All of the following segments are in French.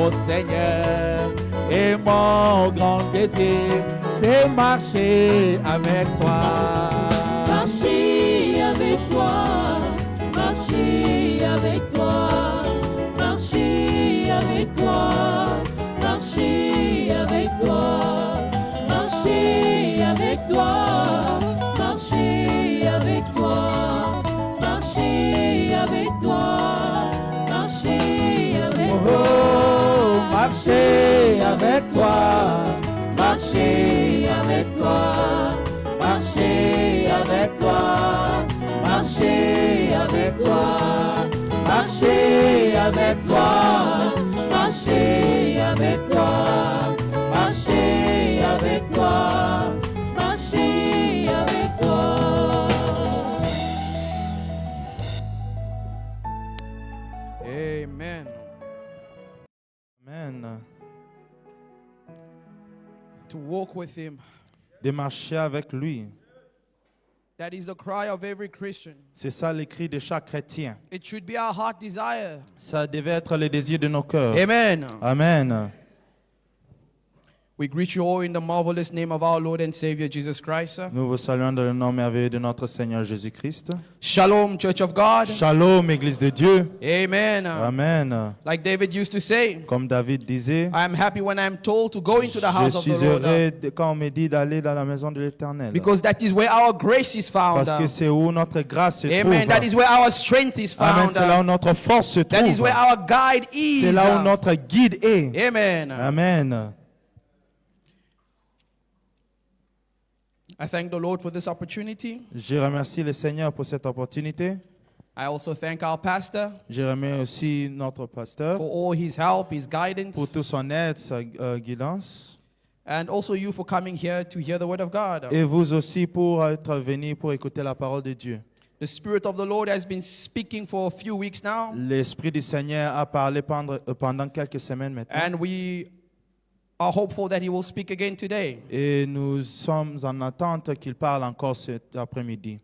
ô Seigneur. Et mon grand désir, c'est marcher avec toi. Marcher avec toi, marcher avec toi, marcher avec toi, marcher avec toi, marcher avec toi, marcher avec toi, marcher avec toi, marcher avec toi. Oh, marcher avec toi, Marcher avec toi, marcher avec toi, marcher avec toi, marcher avec toi, marcher avec toi, marcher avec toi, marcher avec toi. Amen. Amen. To walk with him. De marcher avec lui. That is the cry of every Christian. C'est ça le cri de chaque chrétien. It should be our heart desire. Ça devait être le désir de nos cœurs. Amen. Amen. We greet you all in the marvelous name of our Lord and Savior Jesus Christ. Nous vous saluons dans le nom merveilleux de notre Seigneur Jésus-Christ. Shalom, Church of God. Shalom, Église de Dieu. Amen. Amen. Like David used to say, Comme David disait, I am happy when I am told to go into the je house of suis the Lord. heureux quand on me dit d'aller dans la maison de l'Éternel. Because that is where our grace is found. Parce que c'est où notre grâce se Amen. That is trouve. where our strength is Amen. found. C'est là où notre force se That is trouve. where our guide is. C'est là où notre guide est. Amen. Amen. I thank the Lord for this opportunity. Je remercie le Seigneur pour cette opportunité. I also thank our pastor Je remercie aussi notre pasteur for all his help, his guidance, pour toute son aide, sa guidance. and also you for coming here to hear the word of God. Et vous aussi pour être venus pour écouter la parole de Dieu. The Spirit of the Lord has been speaking for a few weeks now, L'Esprit du Seigneur a parlé pendant quelques semaines maintenant. and we are hopeful that he will speak again today. Et nous sommes en attente qu'il parle encore cet après-midi.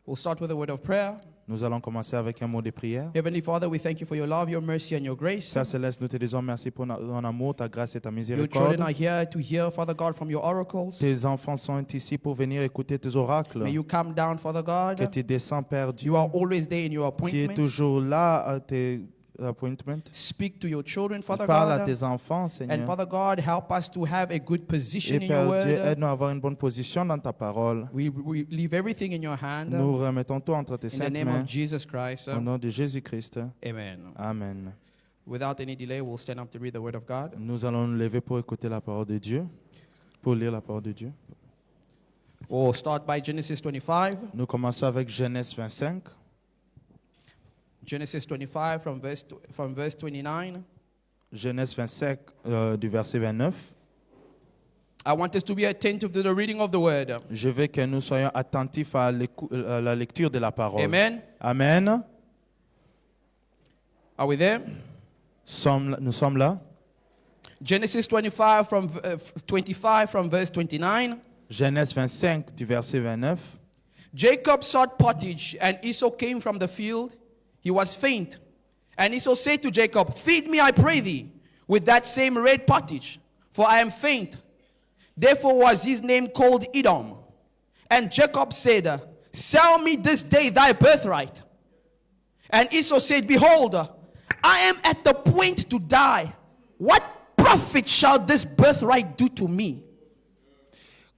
We'll start with a word of prayer. Nous allons commencer avec un mot de prière. Heavenly Father, we thank you for your love, your mercy, and your grace. Père Céleste, nous te disons merci pour ton amour, ta grâce et ta Your miséricorde. children are here to hear, Father God, from your oracles. Tes enfants sont ici pour venir écouter tes oracles. May you come down, Father Que God. tu descends, Père Dieu. You are always there in your Tu es appointments. toujours là à tes appointments. Speak to your children, Father Parle à God. tes enfants, And Seigneur. Father God, help us to have a good position Et in your Père Dieu, word. aide-nous à avoir une bonne position dans ta parole. We leave everything in your hand. Nous remettons tout entre tes In the saintes name mains. of Jesus Christ. Au nom de Jésus-Christ. Amen. Amen. Without any delay, we'll stand up to read the word of God. Nous allons nous lever pour écouter la parole de Dieu, pour lire la parole de Dieu. We'll start by Genesis 25. Nous commençons avec Genèse 25. Genesis 25 from verse 29. Genèse 25 du verset 29. I want us to be attentive to the reading of the word. Je veux que nous soyons attentifs à la lecture de la parole. Amen. Amen. Are we there? Nous sommes là. Genesis 25 from verse 29. Genèse 25 du verset 29. Jacob sought pottage, and Esau came from the field. He was faint. And Esau said to Jacob, feed me, I pray thee, with that same red pottage, for I am faint. Therefore was his name called Edom. And Jacob said, sell me this day thy birthright. And Esau said, behold, I am at the point to die. What profit shall this birthright do to me?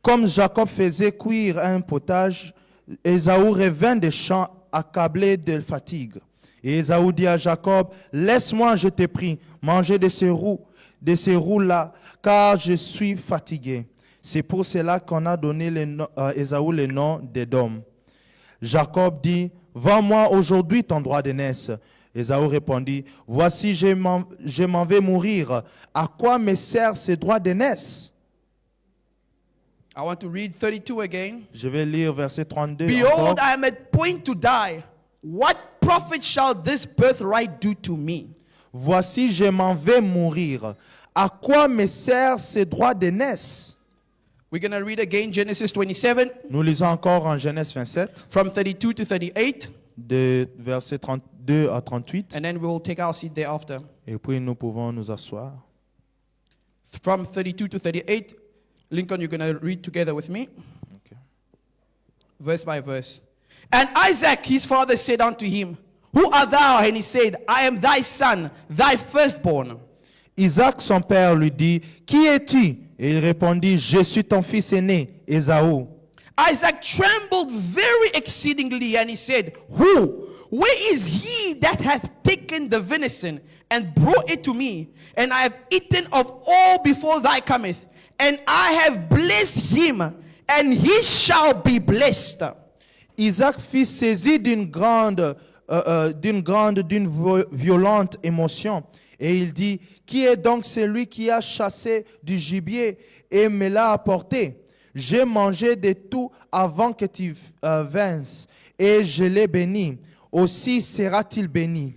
Comme Jacob faisait cuire un potage, Ésaü revint des champs accablé de fatigue. Et Ésaü dit à Jacob, laisse-moi, je te prie, manger de ces roues-là, car je suis fatigué. C'est pour cela qu'on a donné à Ésaü le nom d'Édom. Jacob dit, vends-moi aujourd'hui ton droit d'aînesse. Ésaü répondit, voici, je m'en vais mourir. À quoi me sert ce droit d'aînesse? I want to read 32 again. Je vais lire verset 32. Behold, encore. I am at point to die. What profit shall this birthright do to me? Voici, je m'en vais mourir. À quoi me sert ce droit d'aînesse? We're going to read again Genesis 27 Nous lisons encore en Genèse 27, from 32 to 38, de verset 32 à 38. and then we will take our seat thereafter. Et puis nous pouvons nous asseoir. From 32 to 38, Lincoln, you're going to read together with me, Ok. verse by verse. And Isaac, his father, said unto him, Who art thou? And he said, I am thy son, thy firstborn. Isaac, son père, lui dit, Qui es-tu? Et il répondit, Je suis ton fils aîné, Ésaü. Isaac trembled very exceedingly, and he said, Who? Where is he that hath taken the venison and brought it to me? And I have eaten of all before thy cometh, and I have blessed him, and he shall be blessed. Isaac fut saisi d'une violente émotion. Et il dit, Qui est donc celui qui a chassé du gibier et me l'a apporté? J'ai mangé de tout avant que tu vinsses, et je l'ai béni. Aussi sera-t-il béni.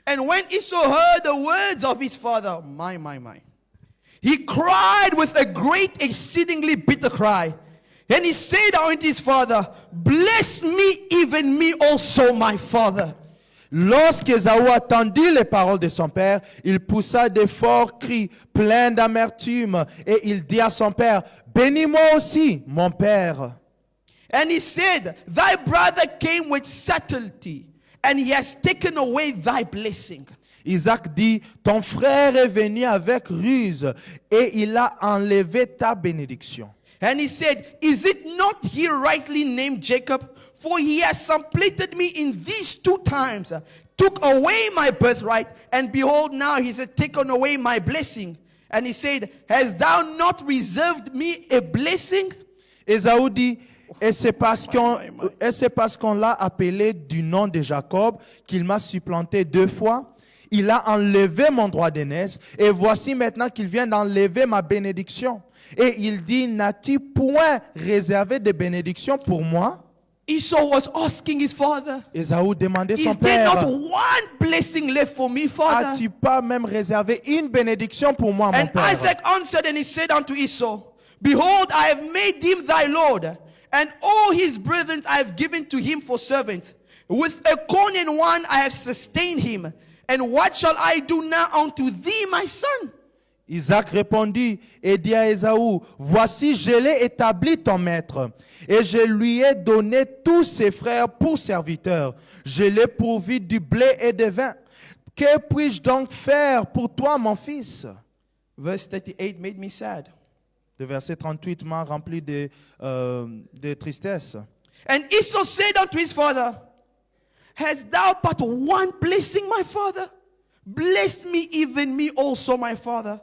And when Esau heard the words of his father, my, he cried with a great exceedingly bitter cry. And he said unto his father, Bless me, even me also, my father. Lorsqu'Ésaü entendit les paroles de son père, il poussa de forts cris pleins d'amertume et il dit à son père, Bénis-moi aussi, mon père. And he said, Thy brother came with subtlety, and he has taken away thy blessing. Isaac dit, ton frère est venu avec ruse et il a enlevé ta bénédiction. And he said, Is it not he rightly named Jacob? For he has supplanted me in these 2 times, took away my birthright, and behold, now he has taken away my blessing. And he said, Hast thou not reserved me a blessing? Ésaü dit, et c'est parce qu'on l'a appelé du nom de Jacob qu'il m'a supplanté 2 fois. Il a enlevé mon droit d'aînesse et voici maintenant qu'il vient d'enlever ma bénédiction. Et il dit, n'as-tu point réservé de bénédiction pour moi? Esau was asking his father, Ésaü demandait son Is there père, not one blessing left for me, father? as-tu pas même réservé une bénédiction pour moi, mon And père? Isaac answered and he said unto Esau, Behold, I have made him thy lord, and all his brethren I have given to him for servants. With a corn and wine I have sustained him. And what shall I do now unto thee, my son? Isaac répondit et dit à Ésaü, voici, je l'ai établi ton maître, et je lui ai donné tous ses frères pour serviteurs. Je l'ai pourvu du blé et du vin. Que puis-je donc faire pour toi, mon fils? Verse 38 made me sad. Le verset 38 m'a rempli de tristesse. And Esau said unto his father, Hast thou but one blessing, my father? Bless me, even me also, my father.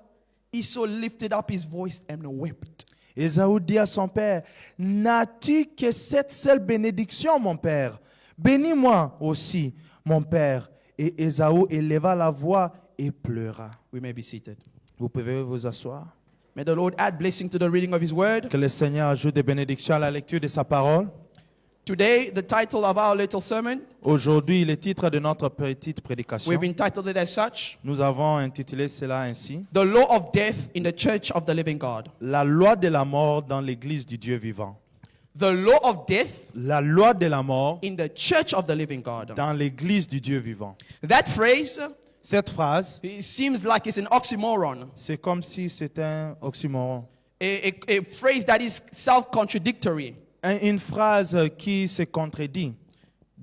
Esau lifted up his voice and wept. Ésaü dit à son père, n'as-tu que cette seule bénédiction, mon père? Bénis-moi aussi, mon père. Et Ésaü éleva la voix et pleura. We may be seated. Vous pouvez vous asseoir. May the Lord add blessing to the reading of his word. Que le Seigneur ajoute des bénédictions à la lecture de sa parole. Today, the title of our little sermon, Aujourd'hui, le titre de notre petite prédication, we've entitled it as such, nous avons intitulé cela ainsi, The Law of Death in the Church of the Living God. La loi de la mort dans l'église du Dieu vivant. The law of death La loi de la mort in the Church of the Living God. dans l'église du Dieu vivant. That phrase, Cette phrase, it seems like it's an oxymoron, c'est comme si c'était un oxymoron. a phrase that is self-contradictory. Une phrase qui se contredit.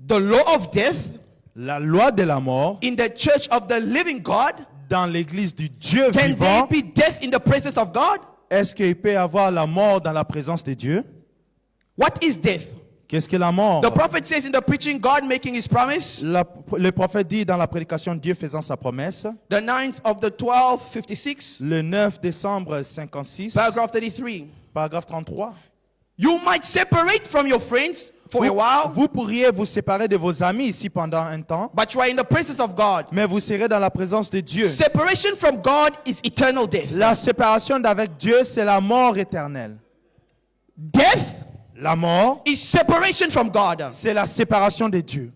The law of death La loi de la mort in the Church of the Living God. dans l'église du Dieu Can vivant. there be death in the presence of God? Est-ce qu'il peut y avoir la mort dans la présence de Dieu? What is death? Qu'est-ce que la mort? The prophet says in the preaching, God making his promise, Le prophète dit dans la prédication, Dieu faisant sa promesse, the 9th of the 12th, 56, le 9 décembre 56, paragraph 33. paragraphe 33. You might separate from your friends for a while, Vous pourriez vous séparer de vos amis ici pendant un temps, but you are in the presence of God. mais vous serez dans la présence de Dieu. Separation from God is eternal death. La séparation d'avec Dieu, c'est la mort éternelle. Death La mort, is separation from God. c'est la séparation de Dieu.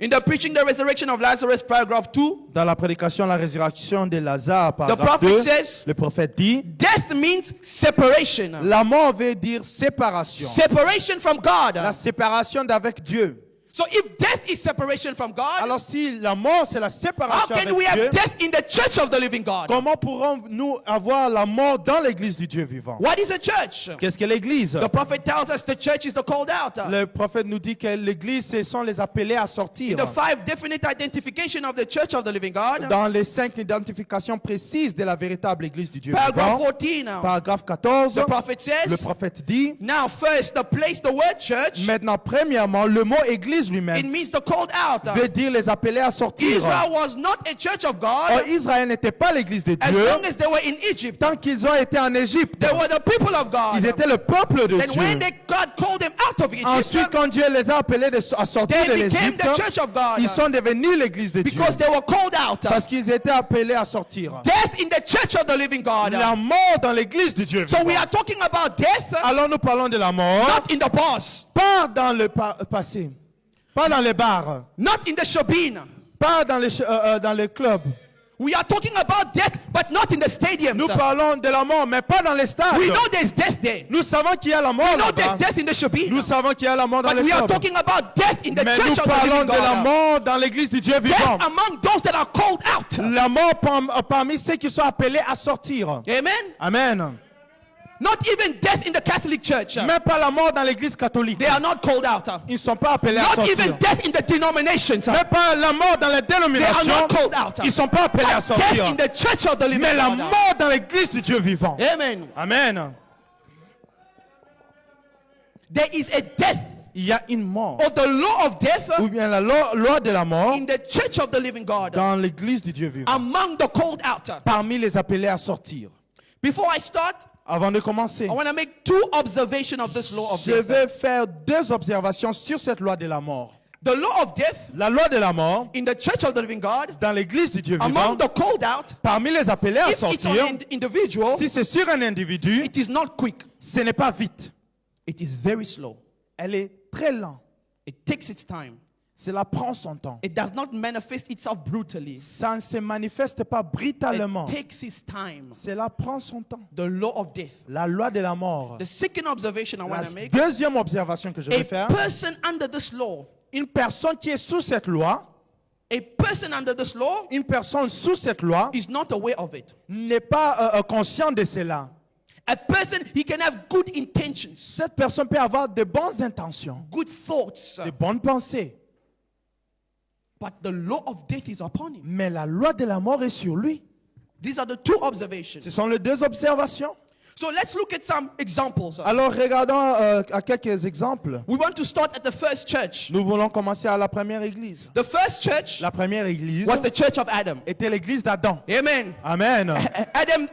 In the preaching the resurrection of Lazarus, paragraph 2, Dans la prédication, la résurrection de Lazare, the paragraphe prophet 2, says, le prophète dit, death means separation. la mort veut dire séparation. Separation from God. La séparation d'avec Dieu. So if death is separation from God, Alors si la mort c'est la how séparation can avec we Dieu, have death in the church of the living God? comment pourrons-nous avoir la mort dans l'église du Dieu vivant? What is a church? Qu'est-ce que l'église? The prophet tells us the church is the called out. Le prophète nous dit que l'église, ce sont les appelés à sortir. The 5 definite identification of the church of the living God. Dans les 5 identifications précises de la véritable église du Dieu Paragraph vivant. 14 now. Paragraphe 14, The prophet le says, prophète dit, now first, the place, the word church, maintenant, premièrement, le mot église it lui-même means the called out. veut dire les appelés à sortir. Israel was not a church of Or, God Israël n'était pas l'église de as Dieu long as they were in Egypt. tant qu'ils ont été en Égypte. They were the people of God. Ils étaient le peuple de Then when Dieu. God called them out of Ensuite, Egypt, quand Dieu les a appelés à sortir de they became l'Égypte, the church of God ils sont devenus l'église de Dieu because they were called out. parce qu'ils étaient appelés à sortir. Death in the church of the living God. La mort dans l'église de Dieu So we vivant. are talking about death, Alors nous parlons de la mort, not in the bars, pas dans le passé, pas dans les bars, not in the shebeen. pas dans les clubs. We are talking about death, but not in the stadiums. Nous parlons de la mort, mais pas dans les stades. We know there's death there. Nous savons qu'il y a la mort We know there's là-bas. death in the shebeen. Nous savons qu'il y a la mort dans But les we are clubs. talking about death in the Mais nous church of the parlons living de la God. mort dans l'église du Dieu Death vivant. among those that are called out. La mort parmi ceux qui sont appelés à sortir. Amen. Amen. Not even death in the Catholic Church. Même pas la mort dans l'église catholique. They are not called out. Ils ne sont pas appelés à Not sortir. even death in the denominations. Même pas la mort dans les They are dénominations. not called out. Ils ne sont pas appelés à But sortir. death in the church of the living Mais la God. mort dans l'église du Dieu vivant. Amen. Amen. There is a death Il y a une mort. or the law of death Ou bien la loi de la mort in the church of the living God dans l'église du Dieu vivant. among the called out. Parmi les appelés à sortir. Before I start, Avant de commencer, I want to make 2 observations of this law of je death. vais faire 2 observations sur cette loi de la mort. The law of death La loi de la mort in the church of the living God dans l'église du Dieu vivant, among the called out, parmi les appelés à if it's on sortir, an individual, si c'est sur un individu, it is not quick. ce n'est pas vite. It is very slow. Elle est très lente. It takes its time. Cela prend son temps. It does not manifest itself brutally. Ça ne se manifeste pas brutalement. It takes its time. Cela prend son temps. The law of death. La loi de la mort. The second observation I La want to make, deuxième observation que je vais a faire, person under this law, une personne qui est sous cette loi, a person under this law une personne sous cette loi is not aware of it. n'est pas conscient de cela. A person, he can have good intentions, Cette personne peut avoir de bonnes intentions, good thoughts, de bonnes pensées, but the law of death is upon him. mais la loi de la mort est sur lui. These are the 2 observations. Ce sont les 2 observations. So let's look at some examples. Alors regardons à quelques exemples. We want to start at the first church. Nous voulons commencer à la première église. The first church La première église was the church of Adam. était l'église d'Adam. Amen. Amen. Adam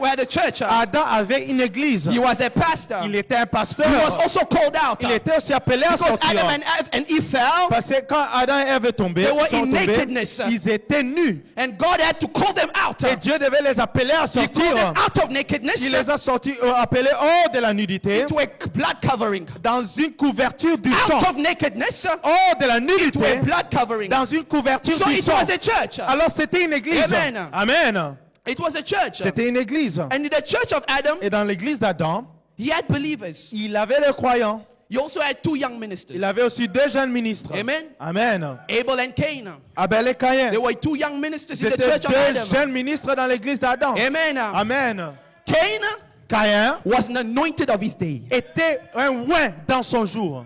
had a church. Adam avait une église. He was a pastor. Il était un pasteur. He was also called out. Il était aussi appelé à Because sortir. Adam and Eve fell, Parce que quand Adam et Ève They were sont in tombés, nakedness. ils étaient nus. and God had to call them out. Et Dieu devait les appeler à He called sortir. them out of nakedness Il les a sortis, appelés hors de la nudité, to a blood covering. dans une couverture du sang. Out of nakedness Hors de la to nudité, a blood covering. dans une couverture So du it sang. was a church. Alors c'était une église. Amen. Amen. It was a church. C'était une église. And in the church of Adam, Et dans l'église d'Adam, he had believers. il avait les croyants. He also had 2 young ministers, Il avait aussi 2 jeunes ministres. Amen. Amen. Abel and Cain. Abel et Caïn. There were 2 young ministers in the C'était church of 2 Adam. jeunes ministres dans l'église d'Adam. Amen. Amen. Cain Caïn was an anointed of his day. était un oint dans son jour.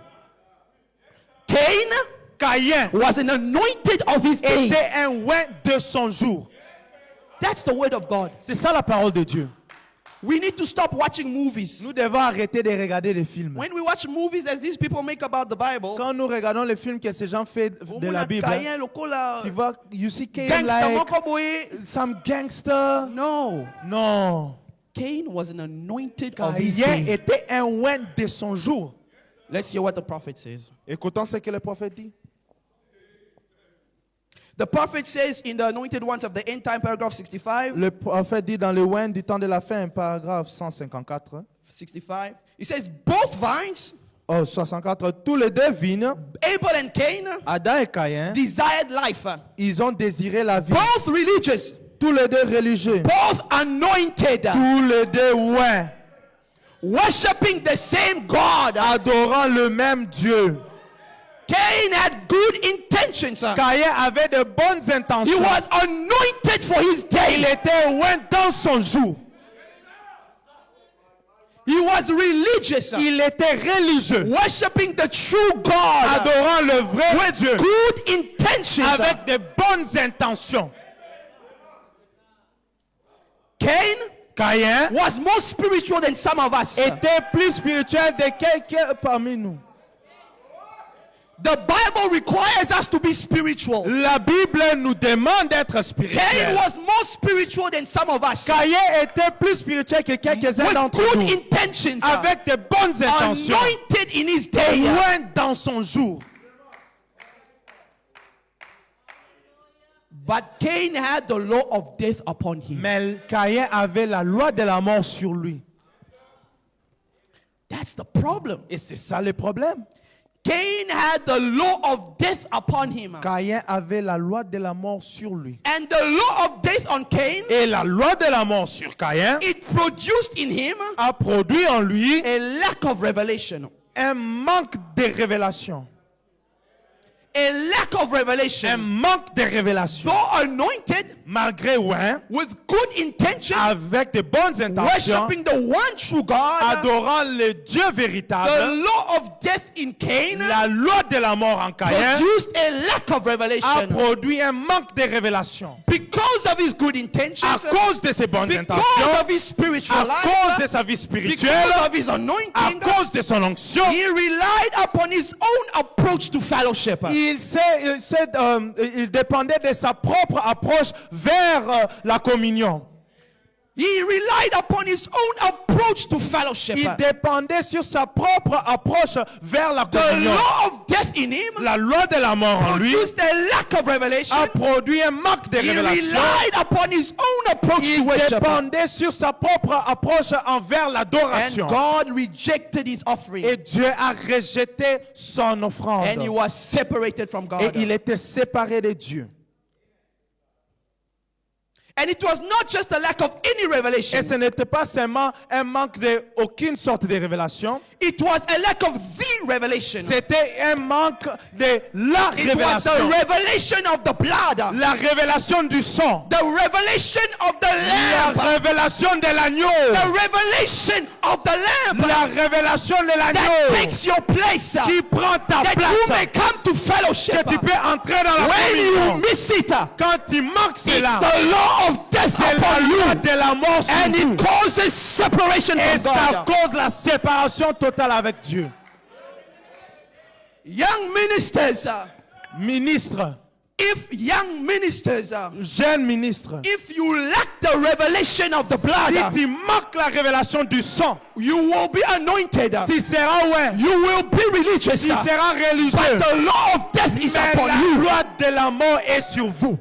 Cain Caïn was an anointed of his day. était un oint de son jour. That's the word of God. C'est ça la parole de Dieu. We need to stop watching movies. Nous devons arrêter de regarder les films. When we watch movies as these people make about the Bible, Quand nous regardons les films que ces gens font de la Bible, Cain, lokola, tu vois, you see Cain gangster like moko boy. some gangster. No. Non. Cain was an anointed of his Caïn day. était un oint de son jour. Let's hear what the prophet says. Écoutons ce que le prophète dit. The prophet says in the anointed ones of the end time, paragraph 65, Le prophète dit dans le oint du temps de la fin, paragraphe 154. 65, he says, both vines, Oh, 64. Tous les 2 vignes, Abel and Cain, Adam et Caïn, desired life. ils ont désiré la vie. Both religious, Tous les 2 religieux, both anointed, tous les 2 oints, worshiping the same God. adorant le même Dieu. Cain had good intentions. Caïn avait de bonnes He intentions. was anointed for his Il day. était oint dans son jour. He was religious, Il était religieux, worshiping the true God adorant le vrai with Dieu, good intentions. avec de bonnes intentions. Cain Caïn was more spiritual than some of us. était plus spirituel de quelqu'un parmi nous. The Bible requires us to be spiritual. La Bible nous demande d'être Cain spirituel. was more spiritual than some of us. Caïn était plus spirituel que quelques-uns With d'entre good nous, intentions. avec de bonnes intentions, Anointed in his day. loin dans son jour. But Cain had the law of death upon him. Mais Caïn avait la loi de la mort sur lui. That's the problem. Et c'est ça le problème. Cain had the law of death upon him. Caïn avait la loi de la mort sur lui. And the law of death on Cain, Et la loi de la mort sur Caïn it produced in him a produit en lui a lack of revelation. un manque de révélation. A lack of Un revelation. manque de révélation. Though anointed Malgré oint, with good intention, avec de bonnes intentions, worshiping the one true God, adorant le Dieu the véritable, law of death in Cain la loi de la mort en Caïn produced a lack of a revelation. produit un manque de révélation. Because of his good intentions, À cause de ses bonnes because intentions, of his spiritual à cause de life, sa vie spirituelle, because of his à anointing, cause de son onction, he relied upon his own approach to fellowship. il dépendait de sa propre approche vers la communion. He relied upon his own approach to fellowship. Il dépendait sur sa propre approche vers la The communion. law of death in him La loi de la mort en lui produced a lack of revelation. a produit un manque de He révélation. relied upon his own approach to Il worship. dépendait sur sa propre approche envers And l'adoration. God rejected his offering. Et Dieu a rejeté son offrande. And he was separated from God. Et il était séparé de Dieu. And it was not just a lack of any revelation. Et ce n'était pas seulement un manque d'aucune sorte de révélation. It was a lack of the revelation. C'était un manque de la It was the révélation. revelation of the blood. La révélation du sang. The revelation of the La lamb. révélation de l'agneau. The revelation of the lamb. La révélation de That l'agneau takes your place. qui prend ta That you may place. come to fellowship. Que tu peux entrer dans la When you communion. miss it, Quand tu manques it's cela, the law of death c'est la upon loi you. de la mort sur And vous. it causes separation Et from ça God. cause la séparation totale avec Dieu. Young ministers, Ministre, if young ministers, jeune ministre, if you lack the revelation of the blood, si tu manques la révélation du sang, you will be anointed. tu seras ouais, You will be religious. tu seras But religieux. the law of death is Mais upon la you. loi de la mort est sur vous.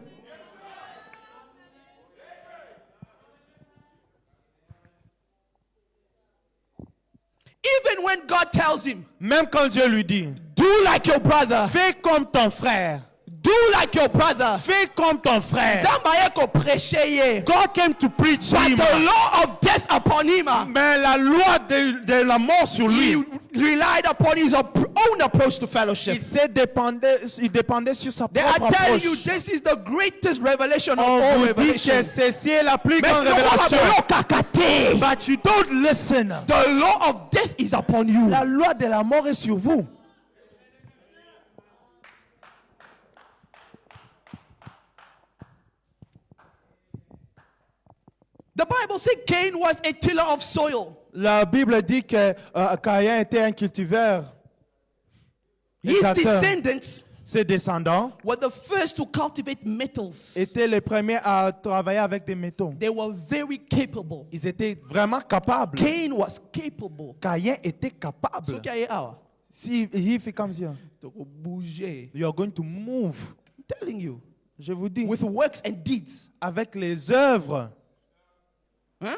Even when God tells him, Même quand Dieu lui dit, do like your brother, fais comme ton frère, do like your brother. fais comme ton frère. Zambaye ko prêcher. God came to preach But him. the law of death upon him, Mais la loi de la mort sur he lui, relied upon his own approach to fellowship. il dépendait sur sa They propre are telling you approche. this is the greatest revelation of On all vous dit que revelation. ceci est la plus Mais grande no one révélation. will kakate. But you don't listen. The law of death is upon you. La loi de la mort est sur vous. The Bible says Cain was a tiller of soil. La Bible dit que Caïn était un cultiveur. His Exacteur. descendants Ses descendants were the first to cultivate metals. étaient les premiers à travailler avec des métaux. They were very capable. Ils étaient vraiment capables. Cain was capable. Caïn était capable. So qu'il y a, Si he comes here, to bouger. you are going to move. I'm telling you, Je vous dis, with works and deeds. avec les œuvres. Huh?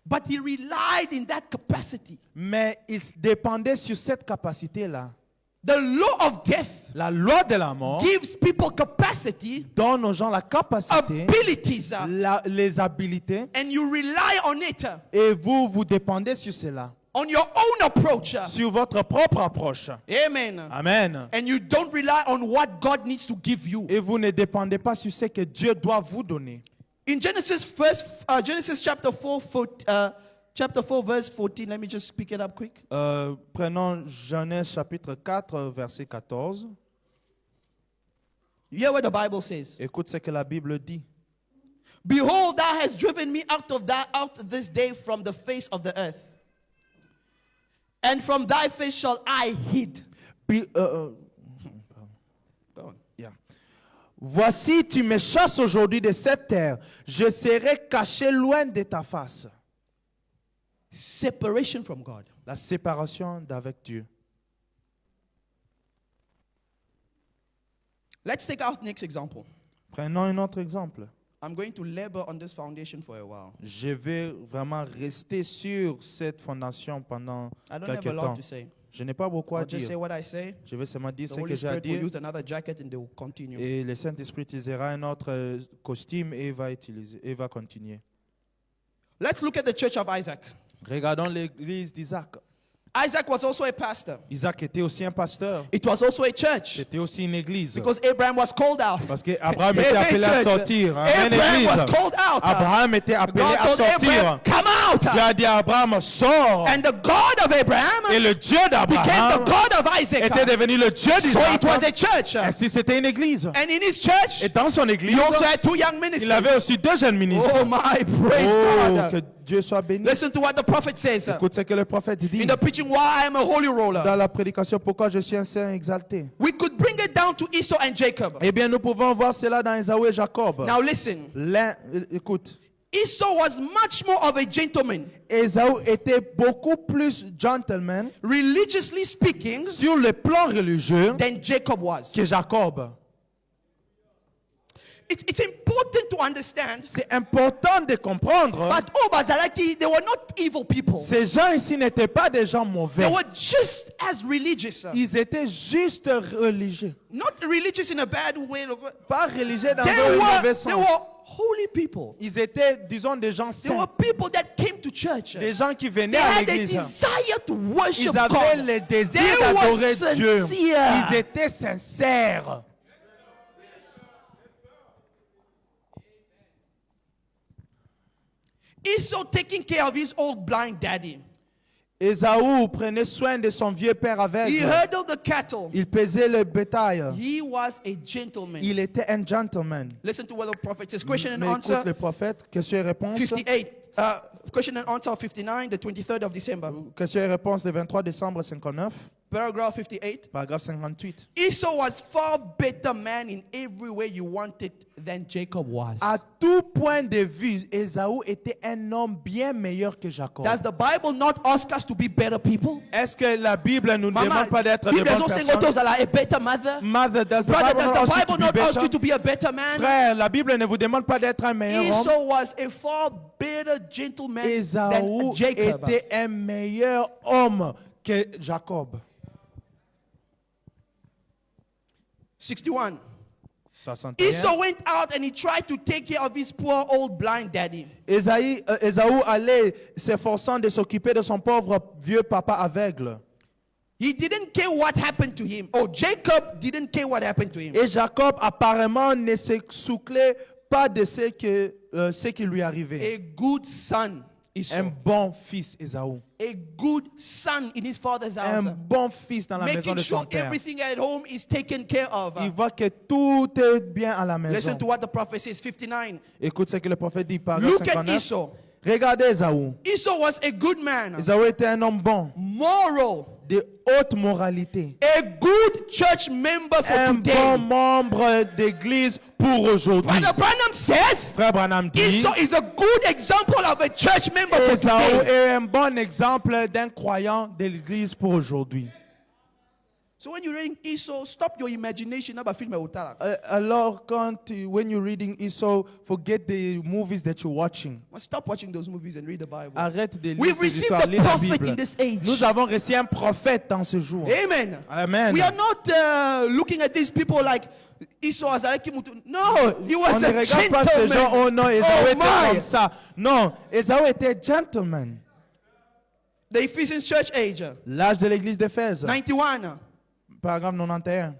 But he relied in that capacity. Mais il dépendait sur cette capacité-là. The law of death La loi de la mort gives people capacity, donne aux gens la capacité, abilities, les habilités, and you rely on it. et vous dépendez sur cela. on your own approach. sur votre propre approche. Amen. Amen. And you don't rely on what God needs to give you. Et vous ne dépendez pas sur ce que Dieu doit vous donner. In Genesis chapter 4 verse 14, let me just pick it up quick. Prenons Genèse chapitre 4, verset 14. You hear what the Bible says? Écoute ce que la Bible dit. Behold, thou hast driven me out this day from the face of the earth. And from thy face shall I hid. Go on. Yeah. Voici, tu me chasses aujourd'hui de cette terre. Je serai caché loin de ta face. Separation from God. La séparation d'avec Dieu. Let's take our next example. Prenons un autre exemple. I'm going to labor on this foundation for a while. Je vais vraiment rester sur cette fondation pendant I don't have quelques a lot temps. to say. Je n'ai pas beaucoup à I'll just say dire. what I say. Je vais seulement dire The ce que Holy j'ai à Spirit will dire. use another jacket and they will continue. Et le Saint-Esprit utilisera un autre costume et va continuer. Let's look at the church of Isaac. Regardons l'église d'Isaac. Isaac was also a pastor. Isaac était aussi un pasteur. It was also a church. C'était aussi une église. Because Abraham was called out. Parce qu'Abraham était Amen, appelé à church. sortir. Amen, Abraham église. was called out. Abraham était appelé God à told sortir. Abraham, come out. Dieu a dit à Abraham, sors. And the God of Abraham Et le Dieu became d'Abraham the God of Isaac. était devenu le Dieu So d'Isaac. it was a church. Ainsi, c'était une église. And in his church, Et dans son église, he also had two young il ministers. avait aussi deux jeunes ministres. Oh my, praise Oh, God. que Dieu soit béni. Listen to what the prophet says. Écoute ce que le prophète dit. In the preaching, why I am a holy roller. Dans la prédication, pourquoi je suis un saint exalté. We could bring it down to Esau and Jacob. Eh bien, nous pouvons voir cela dans Ésaü et Jacob. Now listen. Écoute, Esau was much more of a gentleman. Ésaü était beaucoup plus gentleman Religiously speaking, sur le plan religieux than Jacob was. que Jacob. It's important to understand. C'est important de comprendre. But Bazalaki, they were not evil people. Ces gens ici n'étaient pas des gens They mauvais. were just as religious. Ils étaient juste religieux. Not religious in a bad way. Pas religieux dans They un mauvais were sens. holy people. Ils étaient, disons, des gens They were saints. people that came to church. Des gens qui They venaient à had a l'église. desire to worship Ils avaient God. le désir They were d'adorer Dieu. sincere. Ils étaient sincères. Esau taking care of his old blind daddy. Ésaü prenait soin de son vieux père He aveugle. herded the cattle. Il pesait le bétail. He was a gentleman. Il était un gentleman. Listen to what the prophet says. Question and Mais écoute answer le prophète. Question et réponse. 58. Question and answer 59, the 23rd of December. Question et réponse le 23 décembre 59. Paragraph 58. Paragraphe 58. Esau was far better man in every way you wanted than Jacob was. À tout point de vue, Ésaü était un homme bien meilleur que Jacob. Does the Bible not ask us to be better people? Est-ce que la Bible ne nous Mama, demande pas d'être de Bible bonnes doesn't say personnes? a better mother. Mother, does the Brother, Bible does not the ask you Bible to be not ask you better? to be a better man? Frère, la Bible ne vous demande pas d'être un meilleur homme. Esau was a far better gentleman than Ésaü Jacob. était un meilleur homme que Jacob. 61. 61. Esau went out and he tried to take care of his poor old blind daddy. Ésaü allait s'efforçant de s'occuper de son pauvre vieux papa aveugle. He didn't care what happened to him. Oh, Jacob didn't care what happened to him. Et Jacob apparemment ne se souciait pas de ce qui lui arrivait. A good son, Un Esau. bon fils, Ésaü. A good son in his father's house. Un bon fils dans la maison Making de son sure père. everything at home is taken care of. Il voit que tout est bien à la maison. Listen to what the prophet says, 59. Écoute ce que le prophète dit, paragraphe Look at 59. Esau. Regardez Ésaü. Esau was a good man, Ésaü était un homme bon, moral, de haute moralité. a good church member for Un today. bon membre d'église pour aujourd'hui. Brother Branham says Frère Branham dit, Esau is a good example of a church member for Ésaü today. est un bon exemple d'un croyant de l'église pour aujourd'hui. So when you're reading Esau, stop your imagination about film utala. Alors, when you're reading Esau, forget the movies that you're watching. Stop watching those movies and read the Bible. Arrête de lire We've ces received histoires, a lis la prophet Bible. in this age. Nous avons reçu un prophète dans ce jour. Amen. Amen. We are not looking at these people like Esau as a kimutu. No, he was On ne a regarde pas ces gens, oh gentleman. non, Ésaü Oh était my. comme ça. Non, Ésaü était gentleman. The Ephesians church age, L'âge de l'église d'Éphèse, 91. paragraphe 91.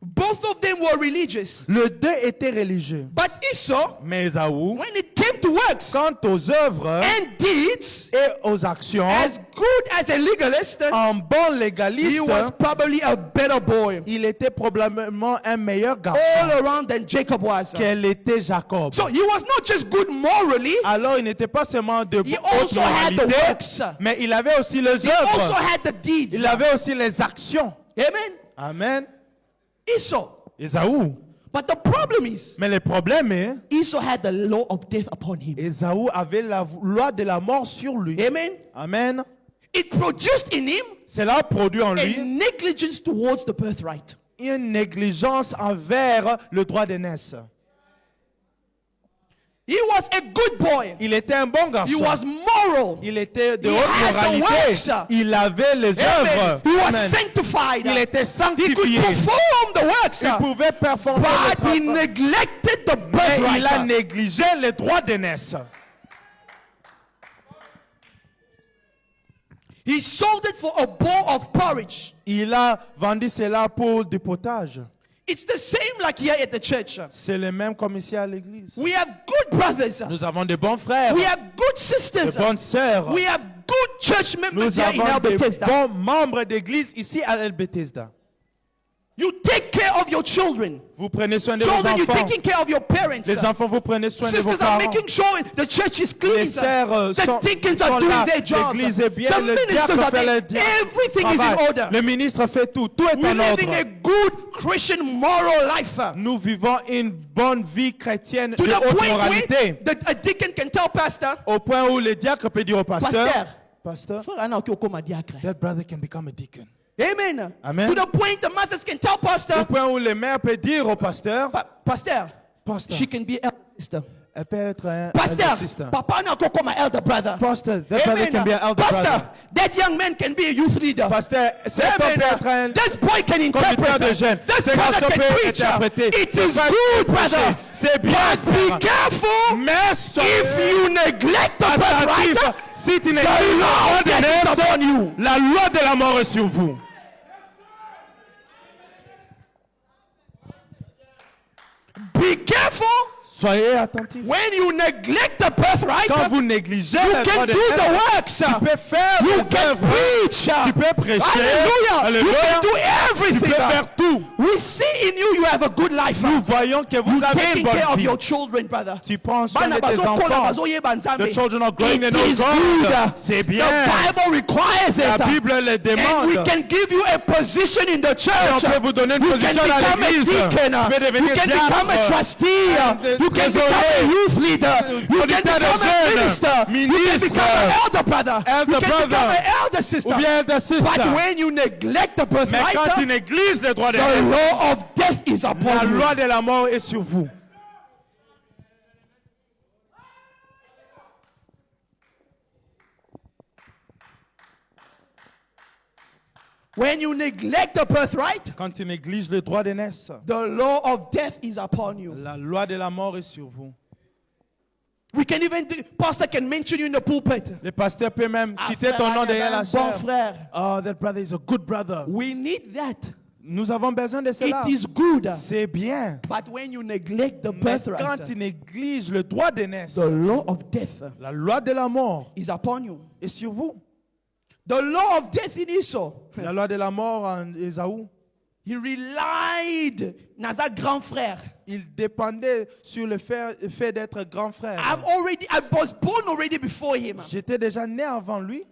Both of them were religious. Le deux étaient religieux. But Esau, Mais Ésaü, when it came to works quant aux œuvres and deeds, et aux actions, as good as a legalist, en bon he légaliste, was probably a better boy il était probablement un meilleur garçon all around than Jacob was. qu'elle était Jacob. So he was not just good morally, Alors il n'était pas seulement de he haute also had the moralité, works. mais il avait aussi les He also œuvres. had the deeds. Il avait aussi les actions. Amen. Amen. Esau. Ésaü. But the problem is, Mais le problème est, Esau had the law of death upon him. Ésaü avait la loi de la mort sur lui. Amen. Amen. It produced in him Cela a produit en a lui negligence towards the birthright. une négligence envers le droit d'aînesse. He was a good boy. Il était un bon He garçon. was moral. Il était de He haute had the moralité. works. Il avait les Amen. œuvres. He was Amen. sanctified. Il était He could sanctifié. perform the works. Il pouvait performer But le he travail. neglected the Mais il a birthright. négligé les droits d'aînesse. He sold it for a bowl of porridge. Il a vendu cela pour du potage. It's the same like here at the church. C'est le même comme ici à l'église. We have good brothers. Nous avons de bons frères, We have good de sisters. bonnes sœurs. We have good church members Nous here in avons El de Bethesda. bons membres d'église ici à El Bethesda. You take care of your children. Vous prenez soin de vos Children, you're enfants. taking care of your parents. Les enfants, vous prenez soin de vos Sisters are parents. making sure the church is clean. Les sœurs The sont, deacons sont are doing là. their job. L'église est bien, The le diacre ministers are fait there. le diacre. Everything is in Travail. order. Le ministre fait tout. Tout est We're en ordre. living a good Christian moral life. Nous vivons une bonne vie chrétienne To de the haute point moralité. where a deacon can tell pastor, Au point où le diacre peut dire au pasteur, Pasteur, Pasteur, Amen. that brother can become a deacon. Amen. Amen. To the point the mothers can tell Au pastor, point où le maire peut dire au pasteur, Pastor, Pastor, she can be elder sister. elle peut être un Pastor, elder sister. Papa na koko my elder brother. Pastor, that brother can be an elder Pastor, brother. that young man can be a youth leader. Pasteur, cet homme peut être un Amen. This boy can conducteur de interpret. jeunes. This Ce brother garçon can peut preach. interpréter. It Ce is frère good, peut prêcher. brother. C'est bien, But be frère. careful Mais if you neglect the attentif, birthright. si tu n'es The law pas that is upon you. la loi de la mort est sur vous. Be careful Soyez attentifs. when you neglect the birthright. Quand vous négligez You les droits can de do the l'homme, works. tu peux faire You les can œuvres. preach. Tu peux prêcher. Hallelujah. Alléluia. You can do Tu everything. peux faire tout. We see in you you have a good life. Nous voyons que vous avez une Taking care bonne of vie. your children, brother. Tu prends soin Bana de tes bazo kola enfants. bazo yeba nzambe. The children are growing It in is God. good. C'est bien. The Bible requires La it. Bible le And we demande. can give you a position in the Et church. on peut vous donner une You can position à become a l'église. deacon. Tu peux You devenir can become a diacre. trustee. You can become a trésorier. youth leader. You can Conducteur de become a jeunes. minister. You can Ministre. become an elder brother. Elder You can brother. become an elder sister. Ou bien elder sister. But when you neglect the Mais birthright, quand tu négliges les droits de the l'homme, law of death is la upon you. loi de la mort est sur vous. When you neglect the birthright, Quand tu négliges les droits d'aînesse, the law of death is upon you. la loi de la mort est sur vous. We can even, pastor can mention you in the pulpit. Le pasteur peut même Ah, citer frère, ton nom il y derrière avait la un bon chair. frère. Oh, that brother is a good brother. We need that. Nous avons besoin de cela. It is good. C'est bien. But when you neglect the Mais quand birthright, tu négliges le droit d'aînesse, the law of death la loi de la mort is upon you. est sur vous. The law of death in Esau, La loi de la mort en Ésaü, he relied on sa grand frère. il dépendait sur le fait d'être grand frère. I was born already before him. J'étais déjà né avant lui.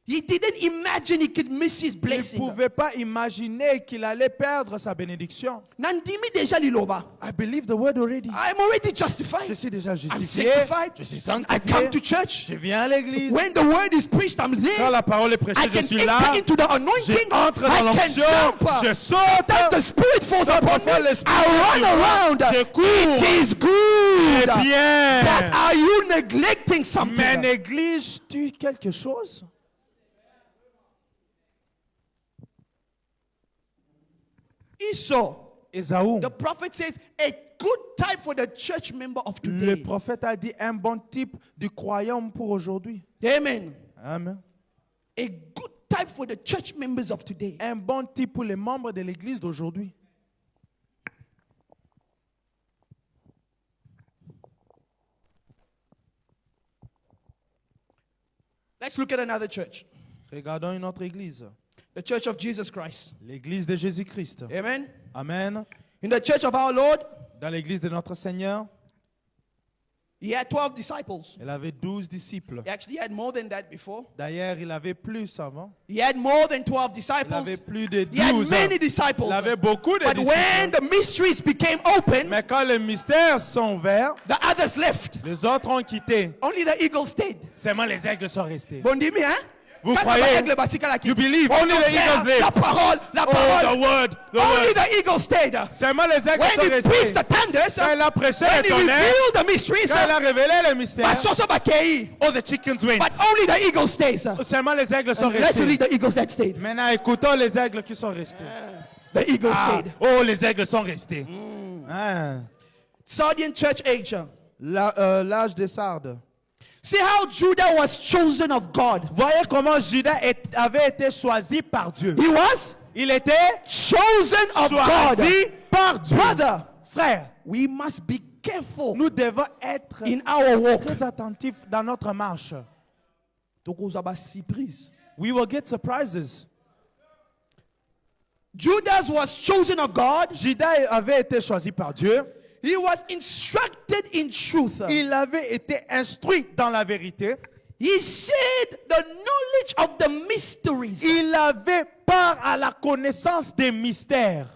He didn't imagine he could miss his Il ne blessing. pouvait pas imaginer qu'il allait perdre sa bénédiction. Nandimi deja liloba. I believe the word already. I'm already justified. Je suis déjà I'm justifié. sanctified. Je suis I sanctifié. come to church. Je viens à l'église. When the word is preached, I'm Quand there. la parole est prêchée, I je can suis là. enter into the anointing. J'entre dans I can l'onction. jump. Je saute. Sometimes the spirit falls upon Parfois, me. l'esprit I vient run sur moi. around. Je cours. It is good. C'est bien. But are you neglecting Mais something? négliges-tu quelque chose? Esau, Ésaü. the prophet says, a good type for the church member of Le today. prophète a dit un bon type du croyant pour aujourd'hui. Amen. Amen. A good type for the church members of today. Un bon type pour les membres de l'église d'aujourd'hui. Let's look at another church. Regardons une autre église. The church of Jesus Christ. L'église de Jésus-Christ. Amen. Amen. In the church of our Lord, Dans l'église de notre Seigneur, he had 12 disciples. il avait 12 disciples. He actually had more than that before. D'ailleurs, il avait plus avant. He had more than 12 Il disciples. avait plus de He had 12. many disciples. Il avait beaucoup de But when disciples. the mysteries became open, Mais quand les mystères sont ouverts, the others left. les autres ont quitté. Only the eagles stayed. Seulement les aigles sont restés. Bondimi, hein? Vous Quand croyez? les aigles basiques à la You quitte. believe? Oh Only non, the frère, eagles live. La parole, la Oh, parole. the word, the Only word. the eagles stayed. Seulement les aigles When sont he restés. preached the thunders, Quand il a prêché when les he tonnerres, revealed the mysteries, quand il a révélé les mystères, Basoso bakei. oh, the chickens went. But only the eagles stayed. Seulement les aigles sont Let's read restés. the eagles that stayed. Maintenant, écoutons les aigles qui sont restés. The eagles Ah, stayed. oh, les aigles sont restés. Ah. Sardian church age. L'âge des sardes. See how Judah was chosen of God. Voyez comment Judas avait été choisi par Dieu. He was Il était chosen of God. choisi par Dieu. Brother, Frère, we must be careful nous devons être in our walk. très attentifs dans notre marche. Donc, on a surprise. We will get surprises. Judas was chosen of God. Judas avait été choisi par Dieu. He was instructed in truth. Il avait été instruit dans la vérité. He shared the knowledge of the mysteries. Il avait part à la connaissance des mystères.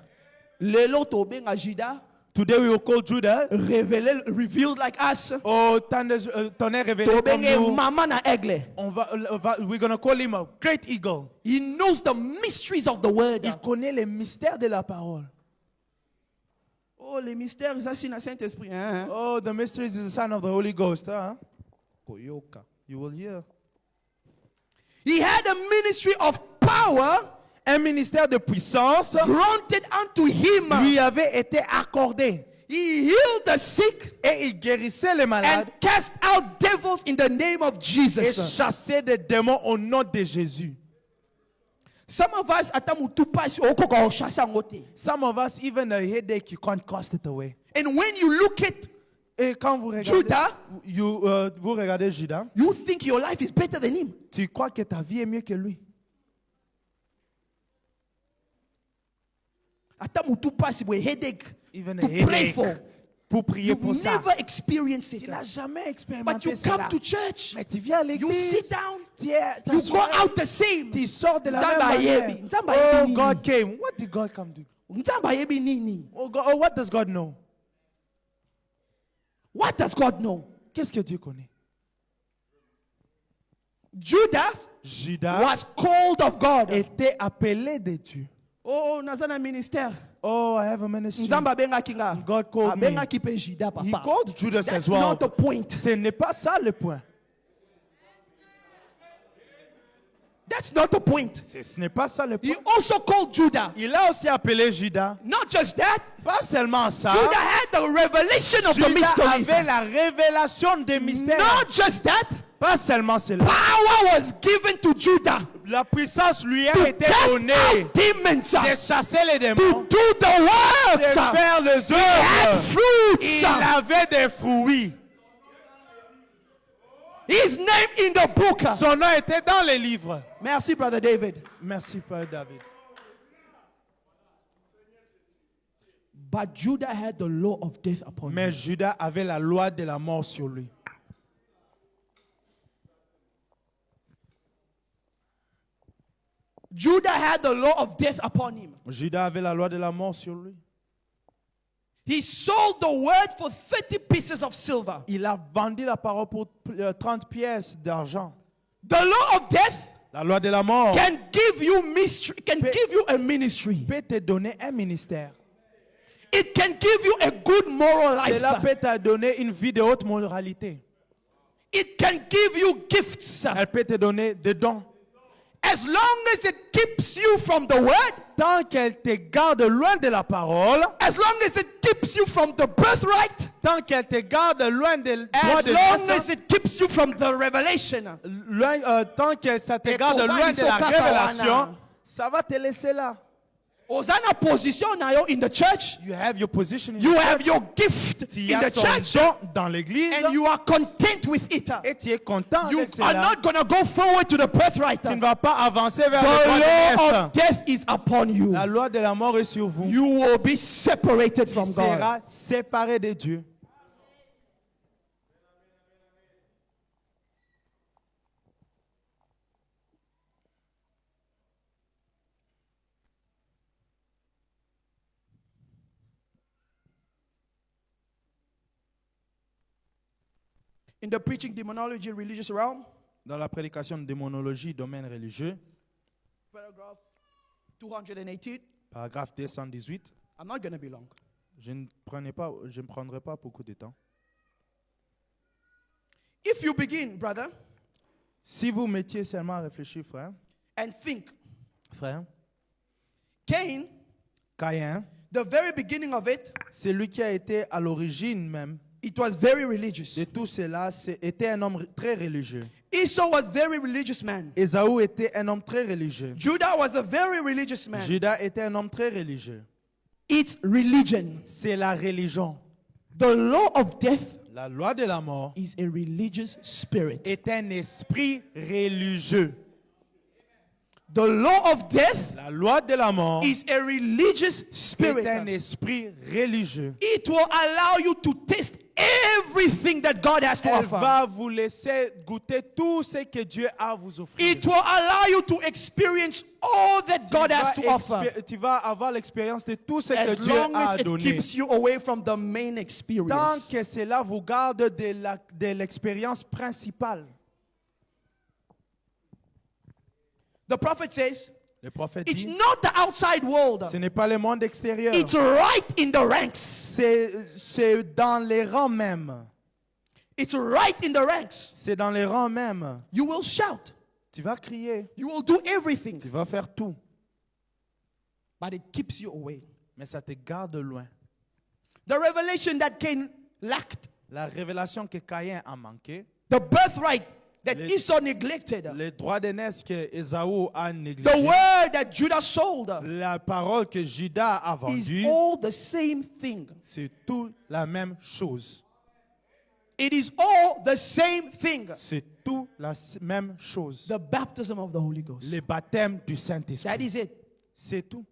Lelo tobeng a Judas Today we will call Judas. révélé, revealed like us. Oh, tonnerre révélé comme Tobeng nous. mama na aigle. We're going to call him a great eagle. He knows the mysteries of the word. Il connaît les mystères de la parole. Oh, les mystères, ça c'est le Saint-Esprit. Hein? Oh, the mysteries is the sign of the Holy Ghost. Huh? Koyoka. You will hear. He had a ministry of power Un ministère de puissance granted unto him. lui avait été accordé. He healed the sick Et il guérissait les malades and cast out devils in the name of et Jesus. chassait des démons au nom de Jésus. Some of us atamutu pass okoko chassa ngote. Some of us, even a headache, you can't cast it away. And when you look at Et quand vous regardez, Judas, vous regardez Judas, you think your life is better than him. tu crois que ta vie est mieux que lui. Atamutu pass with headache Even a to pray headache. for. Pour prier You've pour ça. never experienced Tu it. n'as jamais But expérimenté you cela. come to church. Mais tu viens à You l'église. sit down. Tu You go out the same. Tu sors de la Nzamba même manière. yebi, Nzamba Oh, yebi God came. What did God come do? Nzamba yebi nini? Oh, what does God know? What does God know? Qu'est-ce que Dieu connaît? Judas Judas was called of God. était appelé de Dieu. Oh, nazana ministère. Oh, I have a ministry. Nzamba benga kinga. God called me. Benga kipe Judas He papa. called Judas That's as well. not the point. Ce n'est pas ça le point. That's not the point. Ce n'est pas ça le He point. also called Judah. Il a aussi appelé Judas. Not just that, Pas seulement ça. Judah had the revelation of the Judas mysteries. avait la révélation des mystères. Not just that, Pas seulement cela. power was given to Judah La puissance lui a to été cast donnée out demons, de chasser les to démons, do the de works. faire les He had œuvres. fruits. Il avait des fruits. His name in the book. Son nom était dans les livres. Merci, Brother David. Merci, Père David. But Judah had the law of death upon him. Mais Judas avait la loi de la mort sur lui. Judah had the law of death upon him. Judas avait la loi de la mort sur lui. He sold the word for 30 pieces of silver. Il a vendu la parole pour 30 pièces d'argent. The law of death La loi de la mort can give you mystery, can give you a ministry. peut te donner un ministère. It can give you a good moral Cela life. peut te donner une vie de haute moralité. It can give you gifts. Elle peut te donner des dons. As long as it keeps you from the word, Tant qu'elle te garde loin de la parole, as long as it keeps you from the birthright, tant qu'elle te garde loin des droits as de long naissance, as it keeps you from the revelation, tant que ça te Et garde qu'on va loin de iso la kaka révélation, wana. ça va te laisser là. Ozana position na yo in the church. You have your position in You the have church. your gift Tu in as the ton church. don dans l'église And you are content with it. et tu es content You avec are cela. not going to go forward to the birthright. Tu ne vas pas avancer vers The le droit de law naissance. of death is upon you. La loi de la mort est sur vous. You will be separated Tu from God. seras séparé de Dieu. In the preaching demonology religious realm, Dans la prédication de démonologie, domaine religieux, paragraph 218, paragraphe 218, I'm not going to be long. je ne prendrai pas beaucoup de temps. If you begin, brother, Si vous mettiez seulement à réfléchir, frère, and think, Cain, Caïn, the very beginning of it, c'est lui qui a été à l'origine même it was very religious. de tout cela, était un homme très religieux. Esau was very religious man. Ésaü était un homme très religieux. Judah was a very religious man. Judas était un homme très religieux. It's religion. C'est la religion. The law of death La loi de la mort is a religious spirit. est un esprit religieux. The law of death La loi de la mort is a religious spirit. est un esprit religieux. It will allow you to taste everything that God has to Elle offer. va vous laisser goûter tout ce que Dieu a à vous offrir. It will allow you to experience all that God has to offer. Tu vas avoir l'expérience de tout ce que As Dieu long a as it donné. keeps you away from the main Tant experience. que cela vous garde de l'expérience principale. The prophet says, Le prophète it's dit, not the outside world. ce n'est pas le monde extérieur. It's right in the ranks. C'est dans les rangs même. It's right in the ranks. C'est dans les rangs même. You will shout. Tu vas crier. You will do everything. Tu vas faire tout. But it keeps you away. Mais ça te garde loin. The revelation that Cain lacked, La révélation que Caïn a manqué, the birthright that Les- Esau neglected, les droits d'aînesse que Ésaü a the négligé, word that Judah sold, la parole que Judas a is vendue, all the same thing. c'est tout la même chose. It is all the same thing. C'est tout la même chose. The baptism of the Holy Ghost. Le baptême du That Saint-Esprit. is it. C'est tout.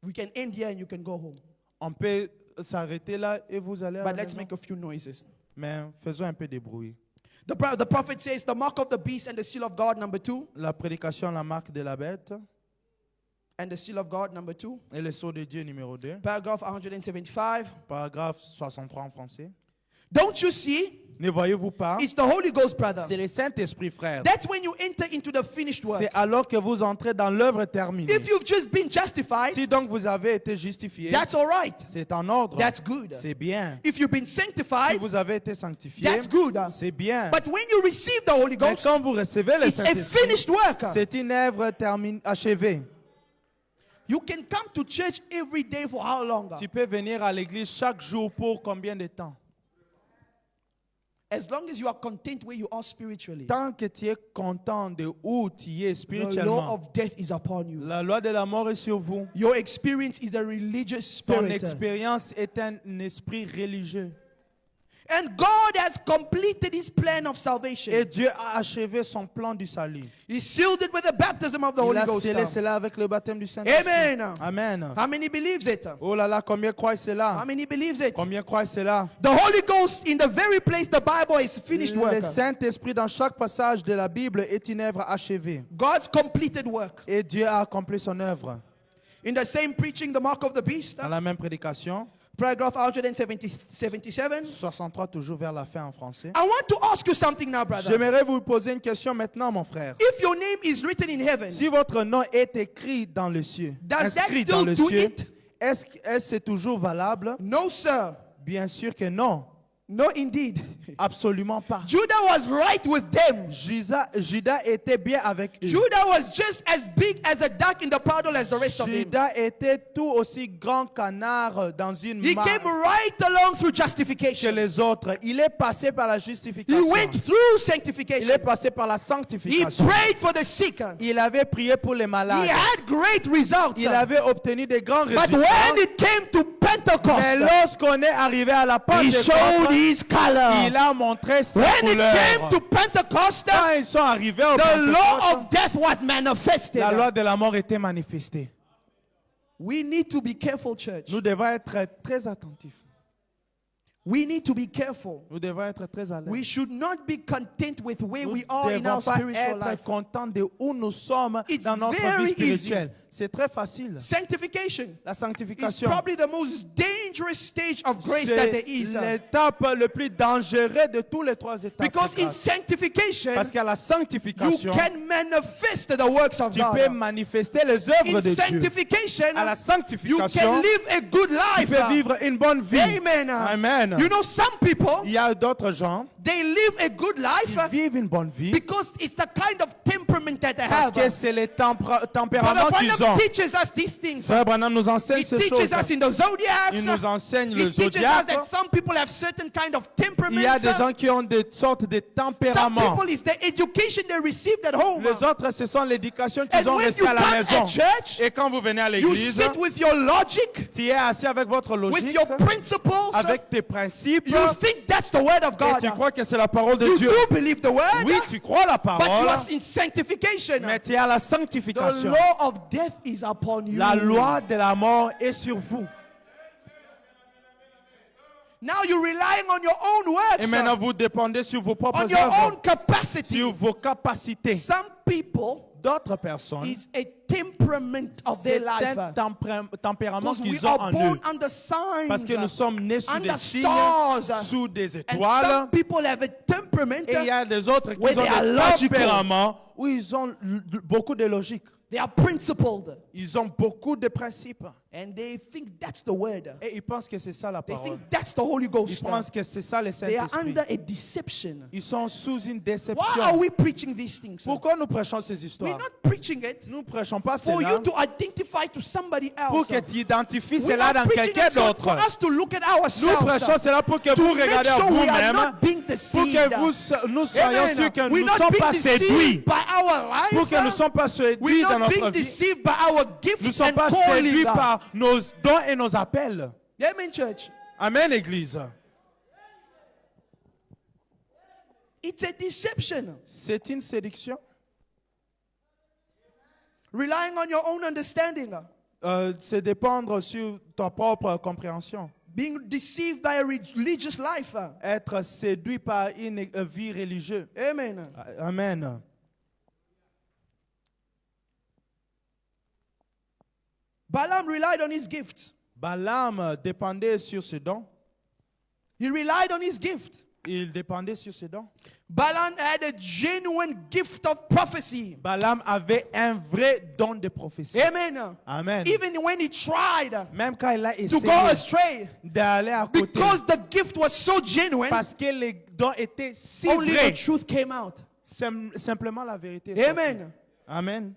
We can end here and you can go home. On peut s'arrêter là et vous allez à la But let's maison. make a few noises. Mais faisons un peu de bruit. The prophet says the mark of the beast and the seal of God, number 2. La prédication, la marque de la bête And the seal of God, number 2. et le sceau de Dieu numéro 2. Paragraph 175. Paragraphe 63 en français. Don't you see? Ne voyez-vous pas? It's the Holy Ghost, brother. C'est le Saint-Esprit, frère. That's when you enter into the finished work. C'est alors que vous entrez dans l'œuvre terminée. If you've just been justified, Si donc vous avez été justifié, that's all right. c'est en ordre. That's good. C'est bien. If you've been Si sanctified, vous avez été sanctifié, that's good. c'est bien. But when you receive the Holy Mais Ghost, quand vous recevez le it's a Saint-Esprit, finished work. c'est une œuvre achevée. You can come to church every day for how long? Tu peux venir à l'église chaque jour pour combien de temps? As long as you are content where you are spiritually. Tant que tu es content de où tu es The law spirituellement, of death is upon you. la loi de la mort est sur vous. Your experience is a religious Ton spirit. expérience est un esprit religieux. And God has completed his plan of salvation. Et Dieu a achevé son plan du salut. He sealed it with the baptism of the Il Holy a Ghost. scellé cela avec le baptême du Saint-Esprit. Amen. Amen. How many believes it? Oh là là, combien croient How cela? many believes it? Combien croient cela? The Holy Ghost in the very place the Bible is finished Le work. Saint-Esprit dans chaque passage de la Bible est une œuvre achevée. God's completed work. Et Dieu a accompli son œuvre. In the same preaching, the mark of the beast, Dans la même prédication, paragraph 177. 63 toujours vers la fin en français. I want to ask you something now, brother. J'aimerais vous poser une question maintenant, mon frère. If your name is written in heaven, Si votre nom est écrit dans le ciel, Does that inscrit still dans le do ciel, it? est-ce que c'est toujours valable? no, sir. Bien sûr que non. No, indeed. Absolument pas. Judah was right with them. Judas était bien avec eux. Judah was just as big as a duck in the puddle as the rest of them. Judas était tout aussi grand canard dans une He mare came right along through que justification. les autres. Il est passé par la He justification. went through Il est sanctification. passé par la He sanctification. prayed for the sick. Il avait prié pour les He malades. had great results. Il avait obtenu des grands But résultats. when it came to Mais Pentecost, lorsqu'on est arrivé à la he showed Pentecôte, his color. il a montré sa When it couleur. came to Pentecost, Quand ils sont arrivés au the law Pentecôte, of death was manifested. la loi de la mort était manifestée. We need to be careful, church. Nous devons être très attentifs. We need to be careful. Nous devons être très alertes. We should not be content with where Nous we ne are in our devons pas spiritual être life. contents de où nous sommes It's dans notre very vie spirituelle. C'est très facile. Sanctification La is sanctification, probably the most dangerous stage of grace that there is. c'est l'étape le plus dangereuse de tous les trois étapes. Because de in grâce. sanctification, Parce qu'à la you sanctification, can manifest the works of tu peux God. manifester les œuvres In de Dieu. sanctification, À la you sanctification, can live a good tu life. peux vivre une bonne vie. Amen. Amen. You know, some people, Il y a d'autres gens they live a good qui life vivent une bonne vie because it's the kind of temperament that they parce have. que c'est les Brother tempéraments qu'ils Branham ont. teaches us these things. Frère Branham nous enseigne He ces teaches choses. us in the zodiacs. Il nous enseigne He le teaches us zodiaque. that some people have certain kind of Il y a temperaments. des gens qui ont des sortes de Some tempéraments. people is the education they received at home. Les autres, ce sont l'éducation And qu'ils ont when reçue you à la come maison. at church, Et quand vous venez à you l'église, sit with your logic, tu es assis avec votre with logique, your principles. avec tes principes, You think that's the word of et God. tu crois que c'est la parole de You Dieu. do believe the word, Oui, tu crois la but you parole, are in sanctification. mais tu es à la The sanctification. law of death is upon you. La loi de la mort est sur vous. Now you're relying on your own Et works, maintenant, vous dépendez sur vos on propres your own œuvres, capacity. sur vos capacités. Some people D'autres personnes, is a temperament of their c'est life. un tempérament Because we qu'ils ont are en born eux. under signs. Parce que nous sommes nés sous under des signes, stars. sous des And étoiles. some people have a temperament. Et il y a des autres qui where ont they are des logical. tempéraments où ils ont beaucoup de logique. They are principled. Ils ont beaucoup de principes. And they think that's the word. Et ils pensent que c'est ça la They parole. think that's the Holy Ils Ghost. pensent que c'est ça le They are Saint-Esprit. under a deception. Ils sont sous une Why are déception. we preaching these things? Pourquoi nous prêchons ces We're histoires? not preaching it Nous ne prêchons pas for cela you to identify to somebody pour else. que tu identifies We cela are dans preaching quelqu'un it so d'autre. for us to look at Nous ourselves. prêchons cela pour que To vous make regardez à sure we are vous-même, not being pour deceived. que nous soyons Amen. sûrs que nous We're ne not sommes being pas deceived séduits. by our life. Pour que nous ne sommes pas séduits We're dans not being notre vie. deceived by our Nous ne gifts sommes and pas séduits calling. par nos dons et nos appels. Amen, church. Amen, Église. It's a deception. C'est une séduction. Relying on your own understanding. C'est dépendre sur ta propre compréhension. Being deceived by a religious life. Être séduit par une vie religieuse. Amen. Amen. Balaam relied on his gift. Balaam dépendait sur ce don. He relied on his gift. Il dépendait sur ce don. Balaam had a genuine gift of prophecy. Balaam avait un vrai don de prophétie. Amen. Amen. Even when he tried Même quand il a to go essayé astray, d'aller à côté, because the gift was so genuine, parce que les dons étaient si only vrais, the truth came out. simplement la vérité. est sortie. Amen. Amen.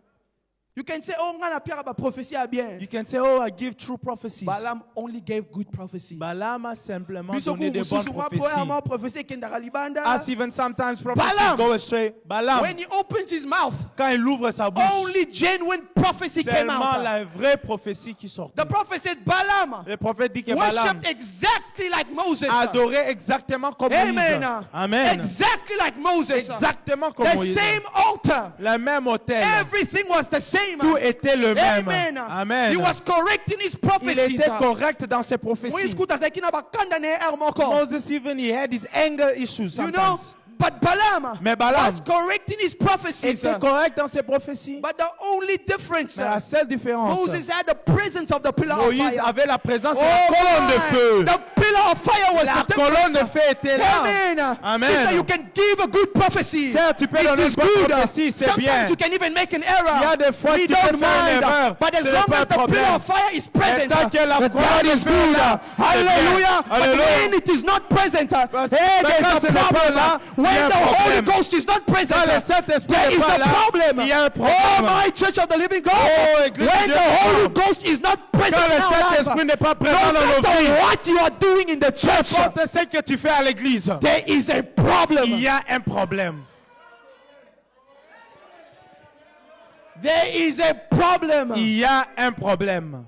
You can say, oh, ngana Pierre ba prophétie a bien. You can say, oh, I give true prophecies. Balaam only gave good prophecy. Balaam a simplement Biso donné de bonnes prophéties. prophétie kendara libanda. As even sometimes prophecies Balaam. go astray. Balaam, When he opens his mouth, quand il ouvre sa bouche, only genuine prophecy came seulement out. la vraie prophétie qui sort. The prophet said, Balaam Le prophète dit que Balaam worshipped exactly like Moses. adorait exactement comme Amen. Moïse. Amen. Exactly like Moses. Exactement comme The Moïse. same altar. Le même autel. Everything was the same. Tout était le même. Amen. Amen. He was correct in his Il prophecies. était correct dans ses prophéties. Moses even he had his anger issues You know, sometimes. but Balaam Mais Balaam was correct in his prophecies. était correct dans ses prophéties. But the only difference, Mais la seule différence, Moses had the presence of the pillar of Moïse fire. avait la présence de Oh la colonne de my, feu. the pillar of fire was La the colonne de difference. feu était là. Amen. Amen. Sister, you can give a good prophecy. Sœur, tu peux It donner is une bonne good. prophétie, c'est bien. Sometimes you can even make an error. Il y a des fois We tu peux don't faire une mind. erreur. But as Ce n'est long pas as un the problème. pillar of fire is present, tant que la that colonne is de feu good. est là, c'est Hallelujah. bien. But Alléluia. when it is not present, Parce- hey, mais there's quand a ce n'est pas problem. là, il y a When un the Holy problème. Ghost is not present, Quand le Saint-Esprit there n'est is pas a là, problem. il y a un Oh, problème. my Church of the Living God. Oh, Église When de the Dieu Holy vivant. Ghost is not present Quand le in our lives, Saint-Esprit n'est pas présent no dans nos matter vies, what you are doing in the church, porte ce que tu fais à l'église, there is a problem. il y a un problème. There is a problem. Il y a un problème.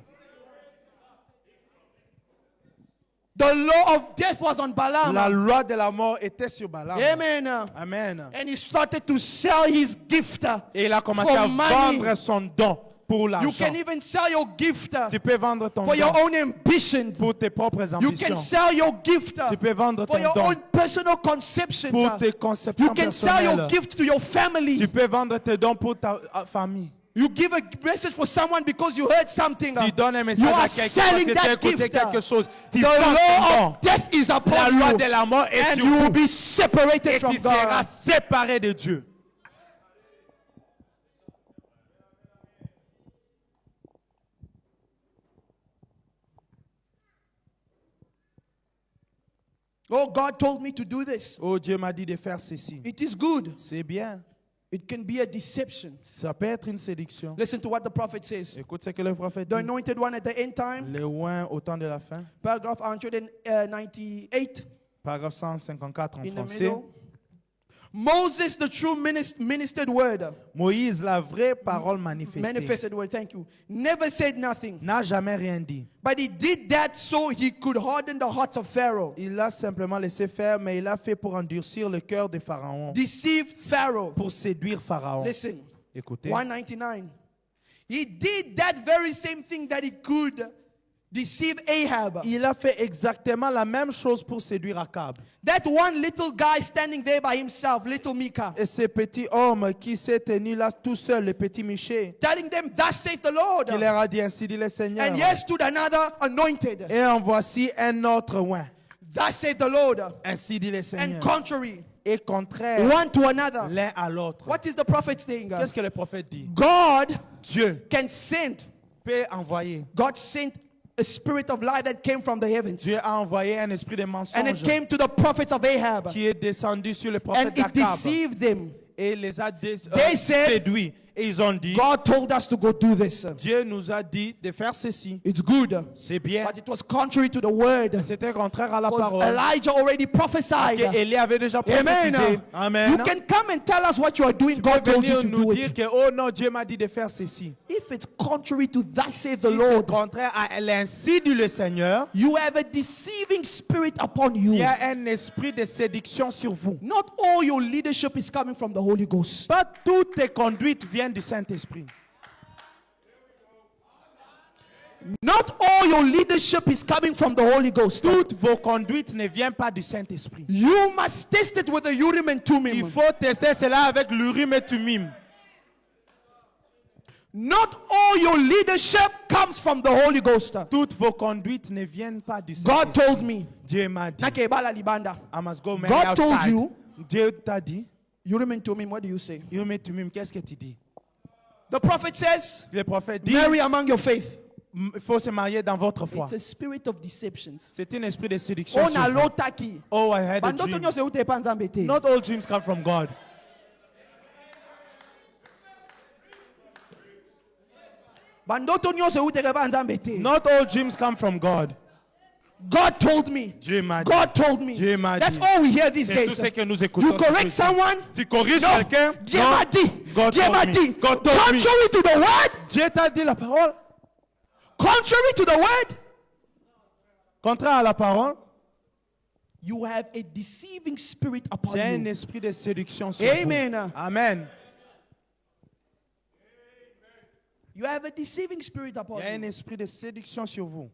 The law of death was on Balaam. La loi de la mort était sur Balaam. Amen. Amen. And he started to sell his gift. Et il a commencé For à money. vendre son don pour You l'argent. can even sell your gift Tu peux vendre ton for your don own ambitions. pour tes propres You can ambitions. sell your gift Tu peux vendre for ton your don own personal conceptions. pour tes conceptions You can sell your personnelles. gift to your family. Tu peux vendre tes dons pour ta famille. You give a message for someone because you heard something. Tu donnes un You message are à quelqu'un parce selling que tu as that écouté gift. quelque chose. Tu The vends ton law don. of death is La upon loi you. de la mort est And sur you will vous. be separated Et from tu seras God. séparé de Dieu. Oh, God told me to do this. Oh, Dieu m'a dit de faire ceci. It is good. C'est bien. It can be a deception. Ça peut être une séduction. Listen to what the prophet says. Écoute ce que le prophète The dit. anointed one at the end time, Le oint au temps de la fin. paragraph 198 Paragraphe 154 en in the français. middle. Moses, the true ministered word, Moïse, la vraie parole manifestée, manifested word, thank you, never said nothing. n'a jamais rien dit. But he did that so he could harden the hearts of Pharaoh, Il l'a simplement laissé faire, mais il l'a fait pour endurcir le cœur de Pharaon, deceive Pharaoh. pour séduire Pharaon. Listen, Écoutez, 199. He did that very same thing that he could deceive Ahab. il a fait exactement la même chose pour séduire Akab. That one little guy standing there by himself, little Micah, Et ce petit homme qui s'est tenu là tout seul, le petit Miché, telling them, thus saith the Lord. qui leur a dit ainsi dit le Seigneur. And yes, stood another anointed. Et en voici un autre oint. Thus saith the Lord. Ainsi dit le And Seigneur. contrary, Et contraire one to another. l'un à l'autre. What is the prophet saying? Qu'est-ce que le prophète dit? God Dieu can send. peut envoyer. God sent a spirit of lie that came from the heavens. Dieu a envoyé un esprit de And mensonge it came to the prophet of Ahab. qui est descendu sur le prophète And it Akab deceived them. et les a They said, séduits. Et ils ont dit, God told us to go do this. Dieu nous a dit de faire ceci. It's good. C'est bien. But it was contrary to the word. C'était contraire à la Because parole. Elijah already Parce prophesied. que Élie avait déjà Amen. prophétisé. Amen. You can come and tell us what you are doing. Tu God peux told you venir to nous do dire it. que, oh non, Dieu m'a dit de faire ceci. If it's contrary to that saith the Si c'est Lord, contraire à l'ainsi dit le Seigneur, you have a deceiving spirit upon il you. y a un esprit de séduction sur vous. Not all your leadership is coming from the Holy Ghost. Pas toutes tes conduites viennent du Saint-Esprit. Not all your leadership is coming from the Holy Ghost. Toutes vos conduites ne viennent pas du Saint-Esprit. You must test it with the Urim and Il Thummim. faut tester cela avec l'Urim et Thummim. Not all your leadership comes from the Holy Ghost. Toutes vos conduites ne viennent pas du God Saint-Esprit. told me. Dieu m'a dit, Nakebala libanda. I must go God told outside. you. Dieu t'a dit, Urim and Thummim, what do you say? Urim et Thummim, qu'est-ce que tu dis? The prophet says, Le prophète dit, marry among your faith. il faut se marier dans votre foi. It's a spirit of deceptions. C'est un esprit de séduction. On sur a vous. lotaki. Oh, I had a Bandoto dream. nyo se ute pa nzambe te. Not all dreams come from God. Bandoto nyo se ute pa nzambe te. Not all dreams come from God. God told me. Dieu m'a dit. God told me. Dieu m'a That's dit. all we hear these C'est tout days. ce que nous écoutons. You correct someone? Tu corriges No. quelqu'un? Dieu Non. m'a dit. God Dieu told m'a me. dit. God told me. Contrary to the word. Dieu t'a dit la parole. Contrary to the word. Contraire à la parole, You have a deceiving spirit upon c'est un you. esprit de séduction sur Amen. vous. Amen. You have a deceiving spirit upon Il y a un you. esprit de séduction sur vous.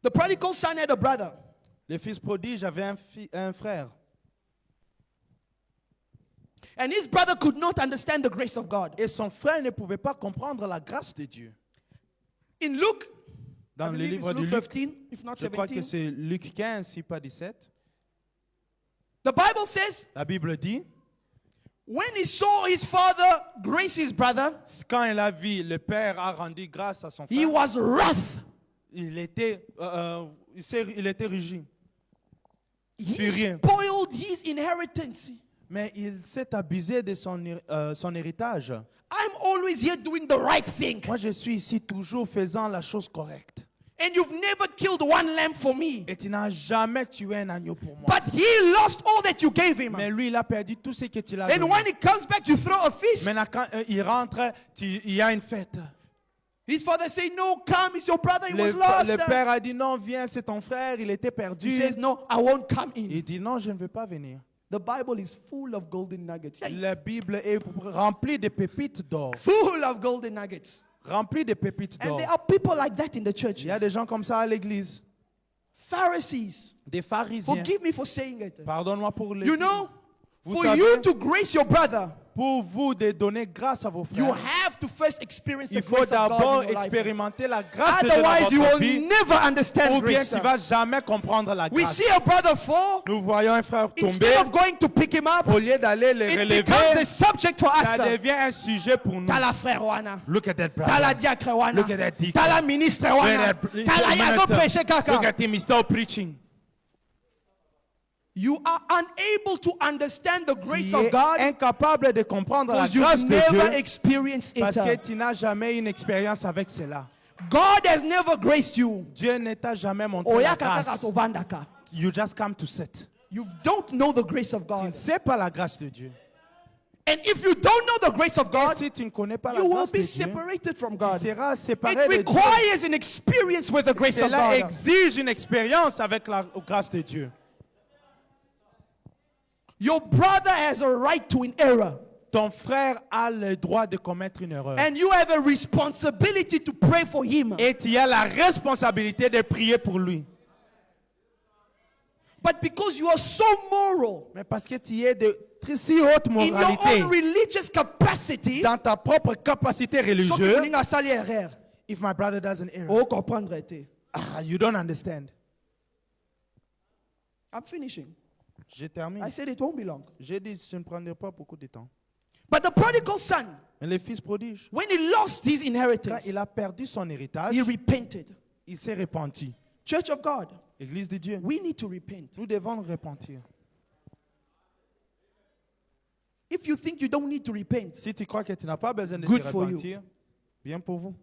The prodigal son had a brother. Le fils prodige avait un frère. And his brother could not understand the grace of God. Et son frère ne pouvait pas comprendre la grâce de Dieu. In Luke, Dans I le believe livre it's de Luke Luc, 15, if not je crois que 17, c'est Luc 15, si pas 17, the Bible says, la Bible dit, when he saw his father grace his brother, quand il a vu, le père a rendu grâce à son he frère, was wrath. il était rugi. He Furieux. spoiled his inheritance. Mais il s'est abusé de son héritage. I'm always here doing the right thing. Moi, je suis ici toujours faisant la chose correcte. And you've never killed one lamb for me. Et tu n'as jamais tué un agneau pour moi. But he lost all that you gave him. Mais lui, il a perdu tout ce que tu l'as And donné. when he comes back, you throw a feast. Maintenant, quand il rentre, il y a une fête. His father said, no, come, it's your brother, he was Le lost. père a dit, non, viens, c'est ton frère, il était perdu. He says, no, I won't come in. Il dit, non, je ne veux pas venir. The Bible is full of golden nuggets. Yeah, La Bible est remplie de pépites d'or. full of golden nuggets. Remplie de pépites And d'or. there are people like that in the church. Il y a des gens comme ça à l'église. Pharisees. Des pharisiens. Forgive me for saying it. Pardonne-moi pour les. You know, Vous for savez- you to grace your brother, Pour vous de donner grâce à vos you frères, have to first experience the il faut grace of d'abord God in your life. expérimenter la grâce de Dieu dans Otherwise, you votre will vie. never understand Ou bien grace. tu ne vas jamais comprendre la We grâce. see a brother fall. Nous voyons un frère tomber. Instead of going to pick him up, Au lieu d'aller le it relever, becomes a subject for ça us. devient un sujet pour nous. T'as la frère Wana. Look at that T'as la brother. diacre Wana. Look at that deacon. T'as la ministre Wana. T'as la yago prêcher Look kaka. at him, he's still preaching. You are unable to understand the grace Tu of es God incapable de comprendre la because you've grâce de never Dieu experienced parce que it. tu n'as jamais une expérience avec cela. God has never graced you. Dieu ne t'a jamais montré la Oya kaka grâce. katovandaka. You just come to sit. You don't know the grace of Tu ne God. sais pas la grâce de Dieu. And if you don't know the grace of Et God, si tu ne connais pas la you will grâce de be Dieu, separated from tu God. seras séparé It de Dieu. requires an experience with the grace of Cela God. exige une expérience avec la grâce de Dieu. Your brother has a right to an error. Ton frère a le droit de commettre une erreur. And you have a responsibility to pray for him. Et tu as la responsabilité de prier pour lui. But because you are so moral Mais parce que tu es de si haute in your moralité own religious capacity, dans ta propre capacité so que religieuse, vous n'avez pas erreur. if my brother does an error, Oh, comprendre été. you don't understand. I'm finishing. Je termine. I said it won't be long. J'ai dit, je ne prendrai pas beaucoup de temps. But the prodigal son, Mais le fils prodige, when he lost his quand inheritance, il a perdu son héritage, he repented. il s'est repenti. Church of God, Église de Dieu, we need to repent. nous devons nous repentir. If you think you don't need to repent, Si tu crois que tu n'as pas besoin de Good te for you. repentir, bien pour vous.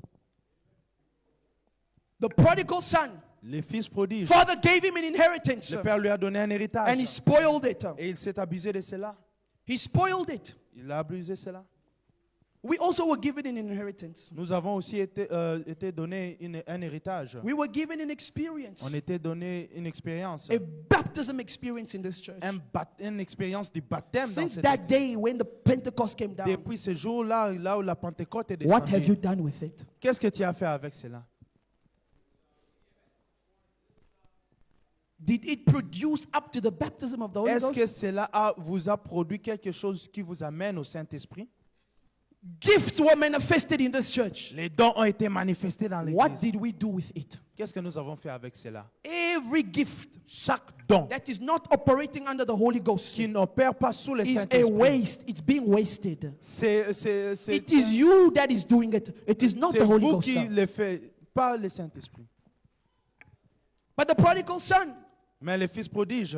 the prodigal son, Le fils prodige, father gave him an inheritance le père lui a donné un héritage. and he spoiled it. Et il s'est abusé de cela. He spoiled it. Il a abusé cela. We also were given an inheritance. Nous avons aussi été donné un héritage. We were given an experience, On était donné une expérience. a baptism experience in this church. Une expérience de baptême dans Since cette that église. day when the Pentecost came down, Depuis ce jour-là, là où la Pentecôte est what have you descendue, done with it? qu'est-ce que tu as fait avec cela? Did it produce up to the baptism of the Holy Est-ce que Ghost? cela vous a produit quelque chose qui vous amène au Saint-Esprit? Gifts were manifested in this church. Les dons ont été manifestés dans What l'église. did we do with it? Qu'est-ce que nous avons fait avec cela? Every gift Chaque don that is not operating under the Holy Ghost qui n'opère pas sous le is a Saint-Esprit, waste. It's being wasted. c'est It is you that is doing it. It is not the Holy vous Ghost. qui le faites, pas le Saint-Esprit. But the prodigal son, Mais le fils prodige,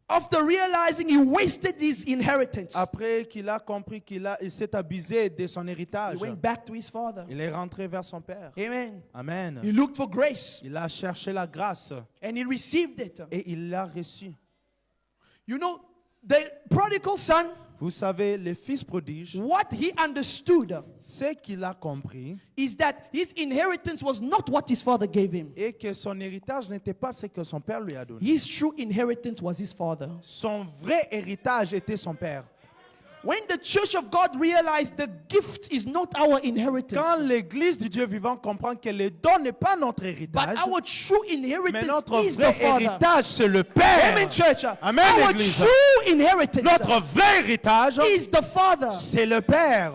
after realizing he wasted his inheritance, après qu'il a compris il s'est abusé de son he héritage, went back to his father. il est rentré vers son père. Amen. Amen. He looked for grace Il a cherché la grâce and he received it. et il l'a reçue. You know, the prodigal son, Vous savez, le fils prodige, what he understood ce qu'il a compris is that his inheritance was not what his father gave him. et que son héritage n'était pas ce que son père lui a donné. His true inheritance was his father. Son vrai héritage était son père. When the church of God realized the gift is not our inheritance, Quand l'église du Dieu vivant comprend que le don n'est pas notre but héritage, our true mais inheritance notre is the vrai Father. héritage, c'est le Père. Amen, church. Amen, Our Église. true inheritance Notre vrai héritage, is the Father. c'est le Père.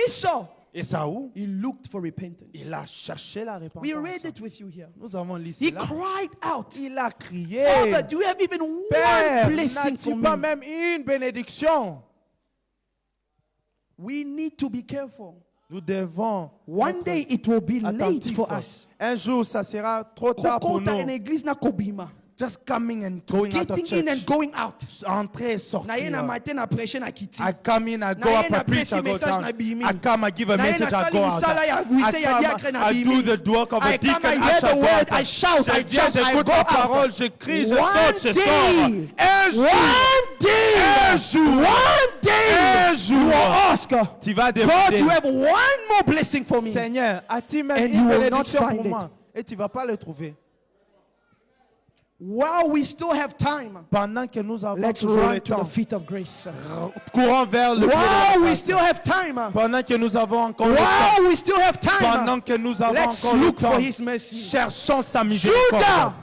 Esau, Et Saül, he looked for repentance. il a cherché la repentance. We read it with you here. Nous avons lu He cela. cried out, Il a crié, Father, do you have even Père, one blessing for n'as-tu pas me? même une bénédiction? We need to be careful. Nous devons One être day it will be late attentifs. for us. Un jour, ça sera trop tard pour Kokota en nous. église na kobima. Just coming and going out of Getting in church. and going out. Entrer et Na ye na sortir. matin na prêcher na kiti. I come in, I go Na up, ye na I preach, I presi go message down. na bimi. I come, I give a Na ye message, na I sali go out. musala ya wise ya diacre na I do bimi. the work of a I deacon. come, I hear the word, I shout, I Je viens, jump, I j'écoute go la out. parole, je crie, je One saute, je day. sors. Un jour, One day, Un jour. one day, Un jour. you will ask, tu vas God, demander, you have one more blessing for me. Seigneur, as-tu même And you une will not bénédiction find pour it. moi? Et tu ne vas pas le trouver. While we still have time, Pendant que nous avons let's toujours run le to the temps, feet of grace. courons vers le pied de la While we grâce. still have time, Pendant que nous avons encore le temps, while we still have pendant time, que nous avons let's encore le look temps, for his mercy. cherchons sa miséricorde.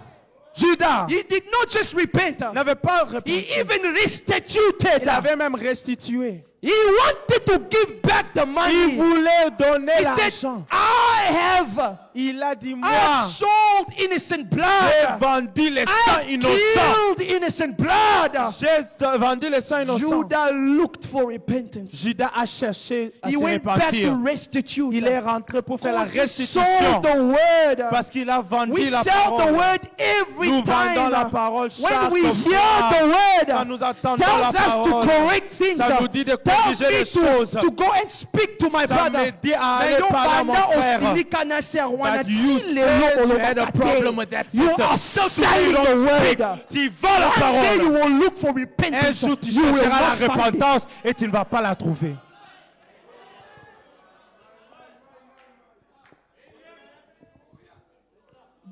Judas He did not just repent, n'avait pas he repenti. even restituted. Il avait même restitué. He wanted to give back the Il money. voulait donner He said, l'argent. I have Il a dit, I moi, have sold innocent j'ai blood. vendu les I sangs have innocents. killed innocent blood. J'ai vendu les sangs innocents. Judah looked for repentance. Judas a cherché à He se went back repentir. to restitute. Il est rentré pour faire la Because he restitution. sold the word. Parce qu'il a vendu We la sell the parole. word every Nous vendons time. la parole When chaque we fois. hear the Quand word, nous entendons tells la us to parole, correct things. ça nous dit de Tells corriger me les choses. to go and speak to my Ça brother. me dit à Mais aller yo parler à mon banda frère. osilika na serwana That you ti said lelo you had a problem with that You sister. are So today selling you the don't speak. word. Tu vends la One day you parole. will look for Un repentance. jour tu You will chercheras la not find it. repentance et tu ne vas pas la trouver.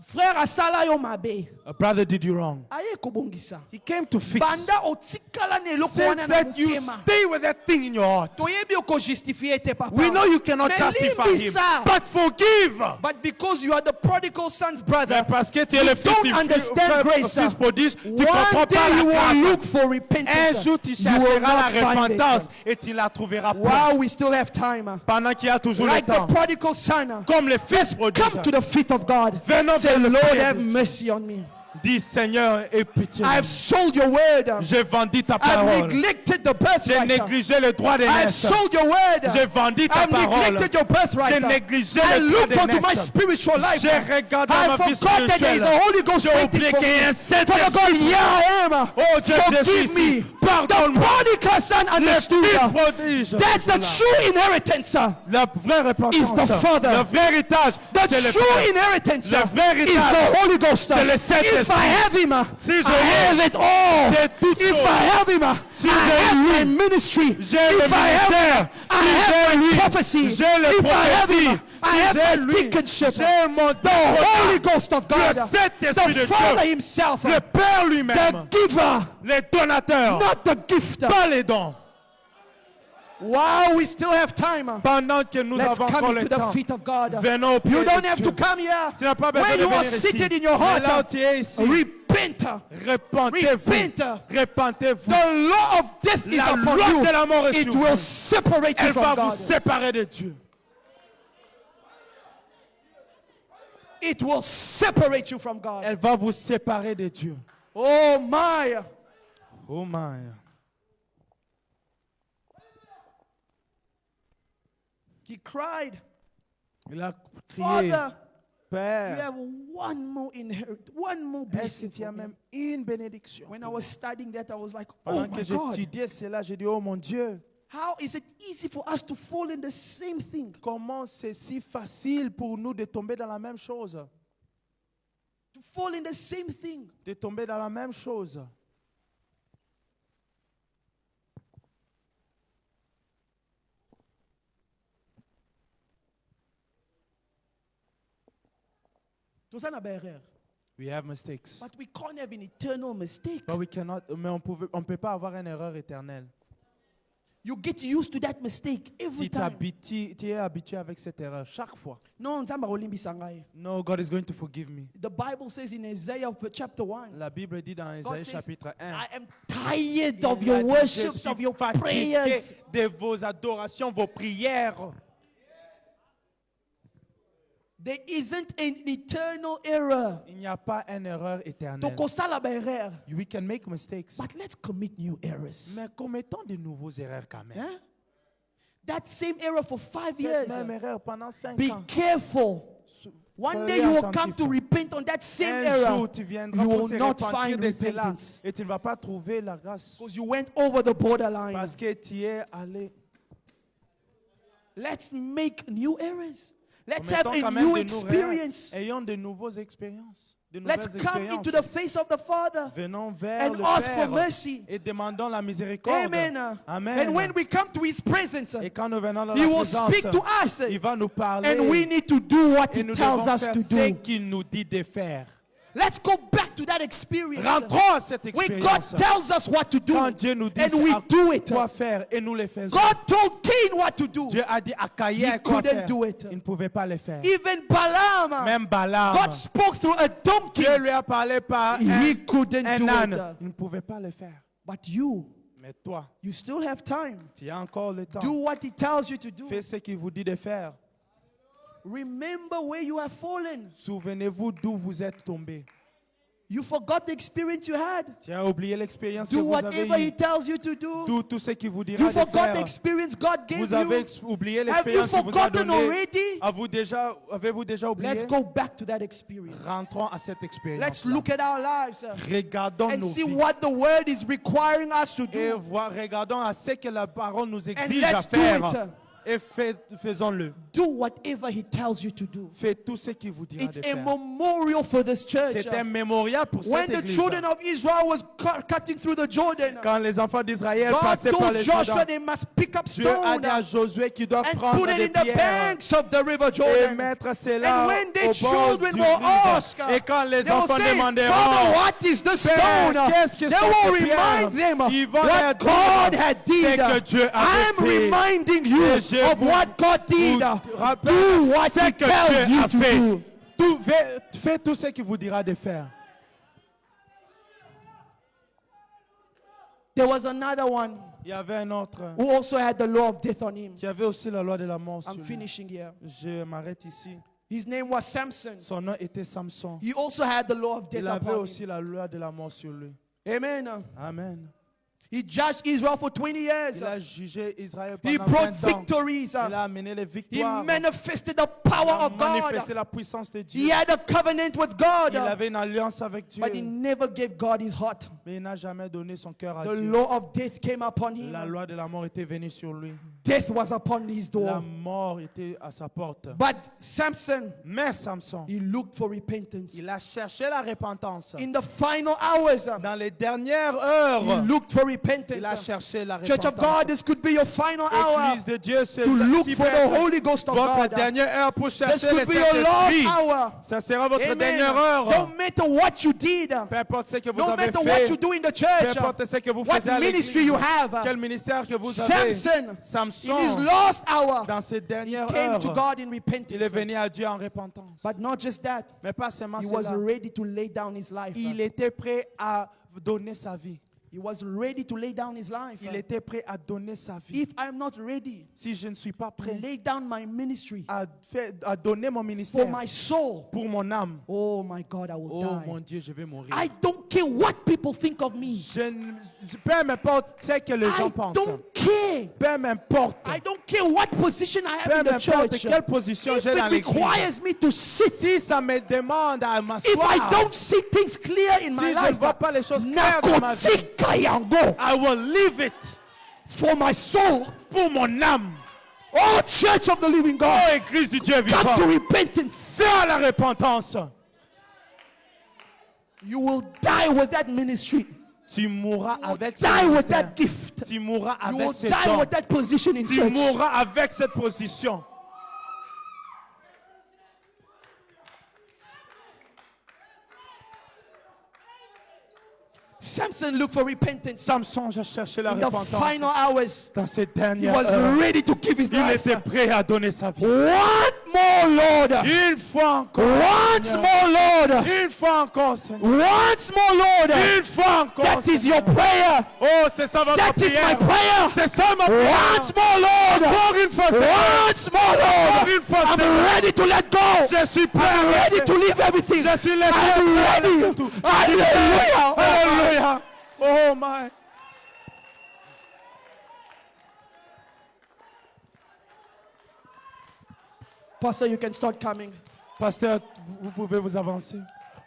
Frère asala yo mabe. Brother did you wrong. Aye kobongisa. He came to fix. Banda otikala ne eloko Since wana na that you motema. stay with that thing in your heart. Toyebi oko justifie te papa. We know you cannot Mais justify him, limbisa. but forgive. But because you are the prodigal son's brother, Mais parce que tu es le fils don't du understand grace. fils prodige, tu One comprends pas day you la will grâce. look for Un repentance. jour tu You will chercheras not la find repentance it. et tu la trouveras pas. While we still have time, Pendant qu'il y a toujours like le the temps. prodigal son, Comme le fils prodige. come to the feet of God. Venons Say, vers le Lord, pied have de Dieu. mercy on me. Dis Seigneur, aie pitié. I have sold your word. J'ai vendu ta I've parole. neglected the J'ai birthright. négligé le droit I have d'aînesse. sold your word. J'ai vendu ta I've parole. neglected your birthright. J'ai négligé I le droit looked onto my d'aînesse. spiritual life. J'ai regardé I ma vie forgot that there is a spirituelle. Holy Ghost J'ai waiting oublié for qu'il y a un me. Saint-Esprit. Father God, here I am. Oh Dieu, je suis Forgive ici. me. The Pardonne-moi. prodigal son Le understood fils prodige. that the true inheritance, La vraie repentance. is the Father. Le vrai héritage, the c'est le true Père. inheritance Le vrai is héritage, the Holy Ghost. c'est le Saint-Esprit. If I have him, Si je I have l'ai, it all. j'ai toutes If choses. I have him, Si I j'ai have lui, my ministry. j'ai le If I have ministère. him, I Si have j'ai my lui, prophecy. j'ai le If I have prophétie. him, I Si have j'ai my lui, deaconship. j'ai mon The Holy Ghost of God, Le Saint-Esprit the de Father Dieu. himself, Le Père lui-même. the giver, Les donateurs. not the gift. Pas les dons. While we still have time, Pendant que nous let's avons encore come le into the temps. feet of God. Venons au pied You don't de have Dieu. to come here. Tu n'as pas besoin Where de you are venir ici. seated in your Mais là où heart, tu es ici, repent. repentez-vous. Repent. Repentez-vous. The law of death is La upon loi you. de la mort est It sur will vous. separate you Elle va from vous God. séparer de Dieu. It will separate you from God. Elle va vous séparer de Dieu. Oh my. Oh my. He cried, Il a crié, Father, you Père, have one more one more est-ce que blessing tu as for me. même une bénédiction? When I was studying that, I was like, oh Pendant my que God. j'étudiais cela, j'ai dit, oh mon Dieu, How is it easy for us to fall in the same thing? comment c'est si facile pour nous de tomber dans la même chose? To fall in the same thing. De tomber dans la même chose. Tous en a erreur. We have mistakes. But we can't have an eternal mistake. But we cannot, mais on ne peut pas avoir une erreur éternelle. You get used to that mistake every Si time. tu es habitué avec cette erreur chaque fois. No, nzambe akolimbisa ngai. No, God is going to forgive me. The Bible says in Isaiah chapter 1, La Bible dit dans God Isaïe says, chapitre 1. I am tired of il your a dit, worships, je suis of your fatigué prayers. de vos adorations, vos prières. There isn't an eternal error. Il n'y a pas une erreur éternelle. Tokosala ba erreur. We can make mistakes. But let's commit new errors. Mais commettons de nouveaux erreurs quand même. Huh? That same error for 5 Cette years. même erreur pendant 5 Be ans. careful. One day Soyez you will attentif. come to repent on that same Un error. jour, tu viendras You pour will se not repentir find de cela repentance. et tu ne vas pas trouver la grâce Because you went over the borderline. parce que tu es allé. Let's make new errors. Let's have Commettons quand a même new de nouvelles erreurs. experience. Ayons de nouvelles expériences. De Let's nouvelles come expériences. into the face of the Father Venons vers and le ask for Père mercy. et demandons la miséricorde. Amen. Amen. And when we come to His presence, Et quand nous venons dans He la will présence, speak to us. il va nous parler And we need to do what et He nous tells devons us faire to ce do. qu'il nous dit de faire. Let's go back to that experience. Rentrons à cette When God expérience. tells us what to do, Quand Dieu nous dit and we do it. quoi faire et nous le faisons. God told Cain what to do. Dieu a dit à Caïn He quoi couldn't faire. do it. Il ne pouvait pas le faire. Even Balaam, Même Balaam, God spoke through a donkey. Dieu lui a parlé par He couldn't un do âne. it. Il ne pouvait pas le faire. But you Mais toi, still have time. tu as encore le temps. Do what He tells you to do. Fais ce qu'il vous dit de faire. Remember where you have fallen. Souvenez-vous d'où vous êtes tombé. You forgot the experience you had. Tu as oublié l'expérience que Do vous avez whatever He eue. tells you to do. Do tout ce qu'il vous dira You de forgot the faire. experience God gave Vous avez you. oublié Have you l'expérience qu'il vous a forgotten donnée. already? Avez-vous déjà oublié? Let's go back to that experience. Rentrons à cette expérience. Let's look at our lives Regardons and nos see vies. what the Word is requiring us to Et do. regardons à ce que la parole nous exige let's à faire. do it. Et faisons-le. Do whatever He tells you to do. Faites tout ce qu'il vous dira It's de a faire. memorial for this church. C'est un mémorial pour When cette the église. children of Israel was cutting through the Jordan, Quand les enfants d'Israël God passaient par told les Joshua Jourdain, they must pick up Dieu a dit à stone Josué qu'il doit and prendre put it des in the pierres banks of the river et Jordan. mettre cela And when the au bord children du will rive. ask, Et quand les they will enfants say, demanderont, Father, what is the stone? Père, qu'est-ce que They sont will ces pierres? remind them Ils vont what leur God dire had ce did. que Dieu avait I'm fait. reminding you Et je of vous- what God did. rappelle Do what ce He que tells Dieu you a to fait. do. Fais tout ce qu'il vous dira de faire. There was another one Il y avait un autre who also had the law of death on him. qui avait aussi la loi de la mort sur I'm lui. finishing here. Je m'arrête ici. His name was Samson. Son nom était Samson. He also had the law of death Il avait upon aussi him. la loi de la mort sur lui. Amen. Amen. He judged Israel for 20 years. Il a jugé Israël He pendant brought 20 ans. victories. Il a amené les He victoires. manifested the Il power a of manifesté God. la puissance de Dieu. He had a covenant with God. Il avait une alliance avec Dieu. But he never gave God his heart. Mais il n'a jamais donné son cœur à The Dieu. law of death came upon La him. loi de la mort était venue sur lui. Death was upon his La door. mort était à sa porte. But Samson, Mais Samson, he looked for repentance. il a cherché la repentance. In the final hours, Dans les dernières he heures, looked for il a repentance. cherché la Church of repentance. God, this could be your final hour Église de Dieu, c'est to look si for peut the être Holy Ghost of votre God. dernière heure pour This chercher le could be your last Saint-Esprit. hour. Ça sera votre Amen. dernière heure. Don't matter what you did. Peu importe ce que vous No avez matter what fait. you do in the Peu church. importe ce que vous What faisiez à ministry l'église. you have. Quel ministère que vous avez. Samson, in his Samson, last hour, dans ses dernières came to heures, God in il est repentance. venu à Dieu en repentance. But not just that, Mais pas seulement he was cela. ready to lay down his life. Il était prêt à donner sa vie. He was ready to lay down his life. Il était prêt à donner sa vie. If I'm not ready Si je ne suis pas to prêt lay down my ministry à donner mon for ministère my soul, pour mon âme, oh my God, I will oh die. mon Dieu, je vais mourir. I don't care what people think of me. Peu m'importe ce que les gens I pensent. don't care. Peu m'importe. I don't care what position I have Peu in the m'importe church. quelle position If j'ai dans it l'église. requires me to sit, Si ça me demande à if m'asseoir, I don't see things clear in si my je ne life, vois pas les choses claires dans ma vie, nakotika yango I will leave it for my soul. pour mon âme. Oh, Church of the Living God, Oh, Église du Dieu come vivant, to repentance. fais la repentance. You will die with that ministry. Tu mourras You will avec ce die with ministère. that gift. Tu mourras You will avec ce die don. with that position in Tu church. mourras avec cette position. Samson looked for repentance. Samson a cherché la In the repentance. final hours, Dans ces he dernières was heures, ready to give his il life. était prêt à donner sa vie. What more, Lord? Une fois encore. Once Seigneur. more, Lord. Une fois encore, Seigneur. Once more, Lord. Une fois encore. That is Seigneur. your prayer. Oh, c'est ça votre That is my prière. prayer. C'est ça ma prière. Once more, Lord. Encore une fois, Seigneur. Once more, Encore Lord. une fois, I'm Seigneur. ready to let go. Je suis prêt I'm à ready laisser. to leave everything. Je suis laissé. I'm ready. tout. Hallelujah. Alléluia. Oh my. Pastor, you can start coming. Pasteur, vous pouvez vous avancer.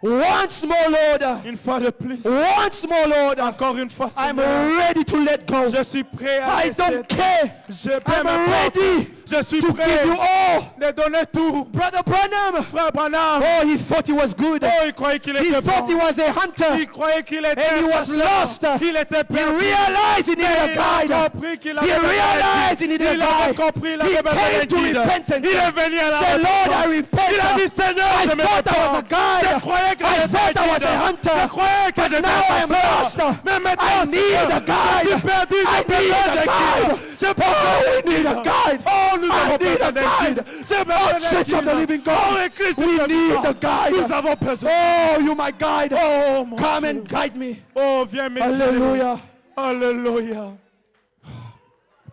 Once more, Lord. Une fois de plus. Once more, Lord. Encore une fois, I'm Seigneur. ready to let go. Je suis prêt à I laisser. don't care. Je peux I'm m'importe. ready Je suis to prêt give you all. de donner tout. Brother Branham. Frère Branham. Oh, he thought he was good. Oh, il croyait qu'il He était thought he bon. was a hunter. Il croyait qu'il était And he un was chasseur. lost. Il était He perdu. realized he needed a Il a guide. compris qu'il He avait besoin realized he d'un guide. needed a Il avait guide. compris, il He avait besoin came d'un to guide. repentance. Il est venu à la Say, Lord, I repentance. repent. Il a dit, Seigneur, I je me thought I was a repens. guide. Je croyais que I j'étais thought I was guide. a hunter. Je croyais que But j'étais now un I'm lost. chasseur. Mais maintenant, I need Seigneur, a guide. je suis perdu. I J'ai need besoin a d'un guide. guide. J'ai besoin Oh, d'un we need a guide. Oh, nous I avons need besoin a d'un guide. guide. J'ai besoin Oh, d'un Church of the guide. Living God. Oh, Église du We Vivant. need a guide. Nous avons besoin. Oh, you my guide. Oh, mon Come Dieu. and guide me. Oh, viens m'aider. Hallelujah. Alléluia.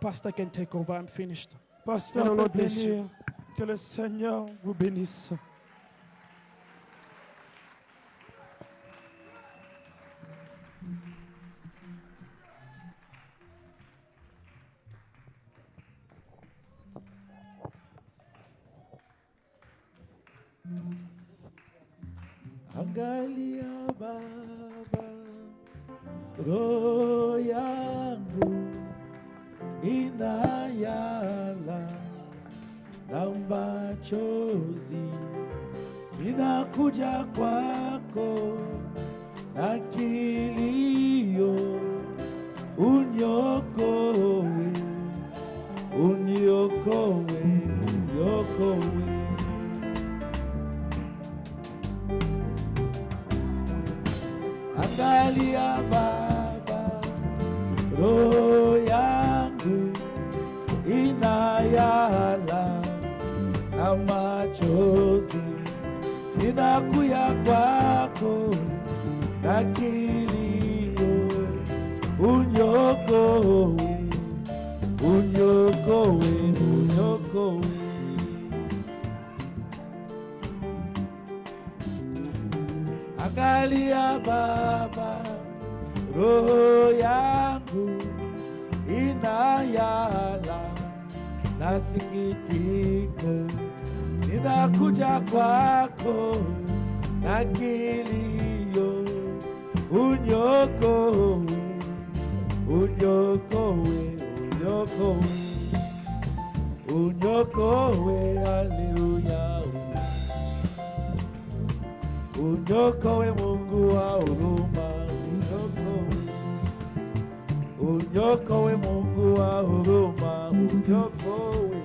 Pastor can take over. I'm finished. Pasteur, May the peut Lord bless venir. Que le Seigneur vous bénisse. Angalia Baba, roho yangu inayala na machozi, ninakuja kwako na kilio, uniokoe, uniokoe, uniokoe. Angalia Baba, roho yangu inayala na machozi, ninakuja kwako na kilio, uniokoe, uniokoe, uniokoe. Angalia Baba, roho yangu inayala, nasikitika, ninakuja kwako na kilio, uniokoe, uniokoe, uniokoe, uniokoe, haleluya. Uniokoe Mungu wa huruma, uniokoe Mungu wa huruma, uniokoe.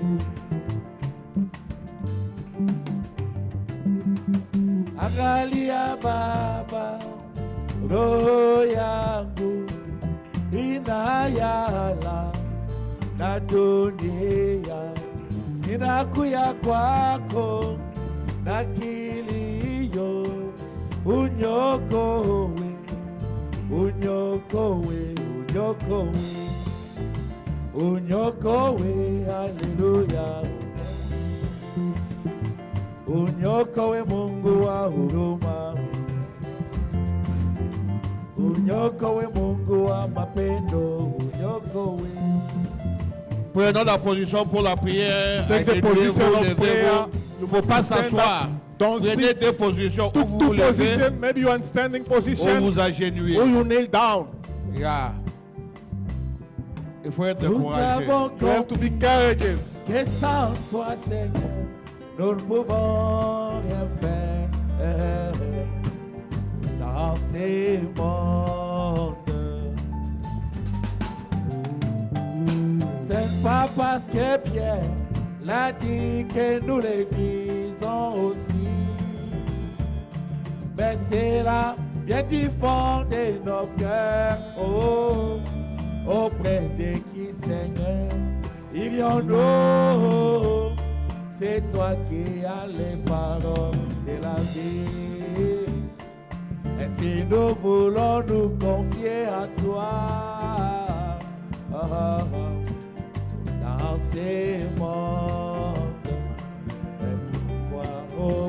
Angalia Baba, roho yangu inayala na dunia, ninakuja kwako na kilio, uniokoe, uniokoe, uniokoe, uniokoe, haleluya. Uniokoe Mungu wa huruma, uniokoe Mungu wa mapendo, uniokoe. Prenons la position pour la prière. Take the Agenouillez-vous, position of levez-vous. prayer. Il ne faut pas Stand s'asseoir. up. Don't Prenez sit. deux positions. Où Took vous two vous levez, position. Maybe you're in standing ou position. vous agenouillez. Or you kneel down. Regarde. Il faut être Nous courageux. avons You have to be courageous. que sans toi, Seigneur, nous ne pouvons rien faire dans ces mondes. C'est pas parce que Pierre l'a dit que nous le disons aussi, mais c'est la viens tu fonder nos cœurs, oh, auprès de qui, Seigneur, il y en a. C'est toi qui as les paroles de la vie. Ainsi nous voulons nous confier à toi. Dans ces mondes.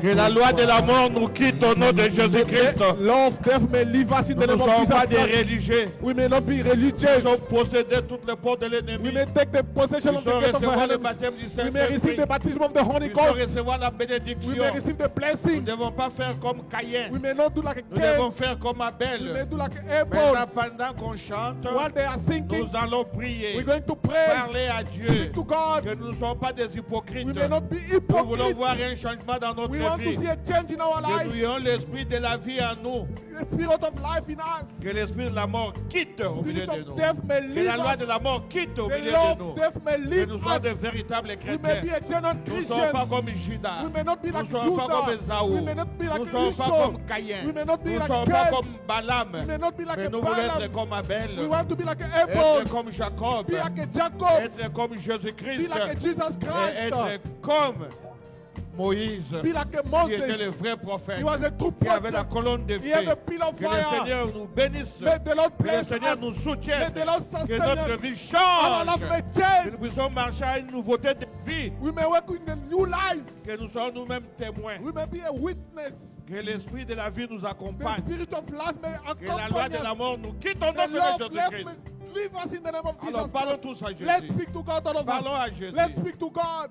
Que la loi de la mort nous quitte au nom de Jésus-Christ. Law of death may leave us in Nous the ne name of sommes Jesus pas des Christ. religieux. We may not be Nous religious. sommes possédés toutes les portes de We l'ennemi. may take the possession Nous of the sommes gate of the recevoir le heavens. baptême du We may receive Saint-Esprit. the baptism of the Holy Nous sommes Ghost. recevoir la We bénédiction. may receive the Nous blessing. ne devons pas faire comme Caïn. We may not do like a Nous devons Cain. faire comme We may Abel. do like Maintenant, Abel. pendant qu'on chante, While they are singing, nous allons prier. we're going to pray. Parler à Dieu. Speak to God. Que nous ne sommes pas des hypocrites. We may not be Nous voulons voir hypocrites. un changement dans notre We want to vie. see a change in our Que nous life. ayons l'esprit de la vie en nous. The spirit of life in us. Que l'esprit de la mort quitte au milieu Spirit de of nous. death may Que leave la loi us. de la mort quitte au The milieu law de of nous. death may Que leave nous soyons de us. véritables We may chrétiens. be a genuine Nous ne sommes pas Christians. comme Judas. We may not be Nous ne like sommes pas comme Judah. Esaü. We may not be Nous like ne sommes pas Esau. comme Caïn. We may not be Nous ne like sommes pas Cain. comme Balaam. We may not be like Mais a nous voulons être Balaam. comme Abel. We want to be like Être Abel. comme Jacob. Be like a Jacob. Être comme Be Jésus-Christ. like a Jesus Et Christ. être comme Moïse. Be like a Qui était le Moses. vrai prophète. He was a true Qui avait la prophet. colonne de He had feu. a pillar of Que le fire. Seigneur nous bénisse. May the Lord Que le bless Seigneur us. nous May soutienne. the Lord Que sustain notre us. vie Our life change. may Que change. nous puissions marcher à une nouveauté de vie. We may work in a new life. Que nous soyons nous-mêmes témoins. We may be a witness. Que l'esprit de la vie nous The accompagne. spirit of life may Que la loi accompany de la us. mort nous quitte au nom The de law of death Jésus-Christ. may leave us in the name of Alors Jesus parlons Christ. tous à Jésus. Let's speak to God, all of Parlons à us. Jésus. Let's speak to God.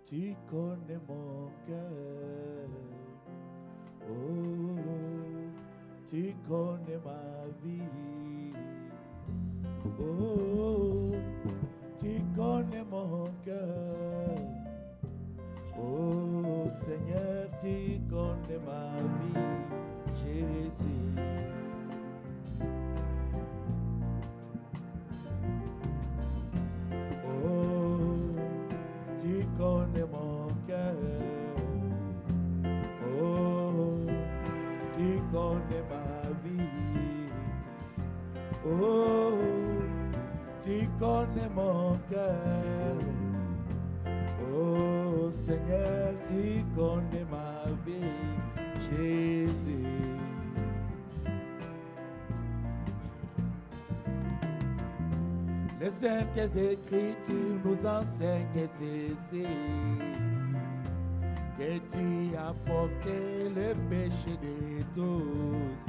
tu connais mon cœur. Oh, tu connais ma vie. Oh, tu connais mon cœur. Oh Seigneur, tu connais ma vie, Jésus. Oh, tu connais mon cœur. Oh, tu connais ma vie. Oh, tu connais mon cœur. Oh Seigneur, tu connais ma vie, Jésus. Les saintes écritures nous enseignent ceci, que tu as porté le péché de tous,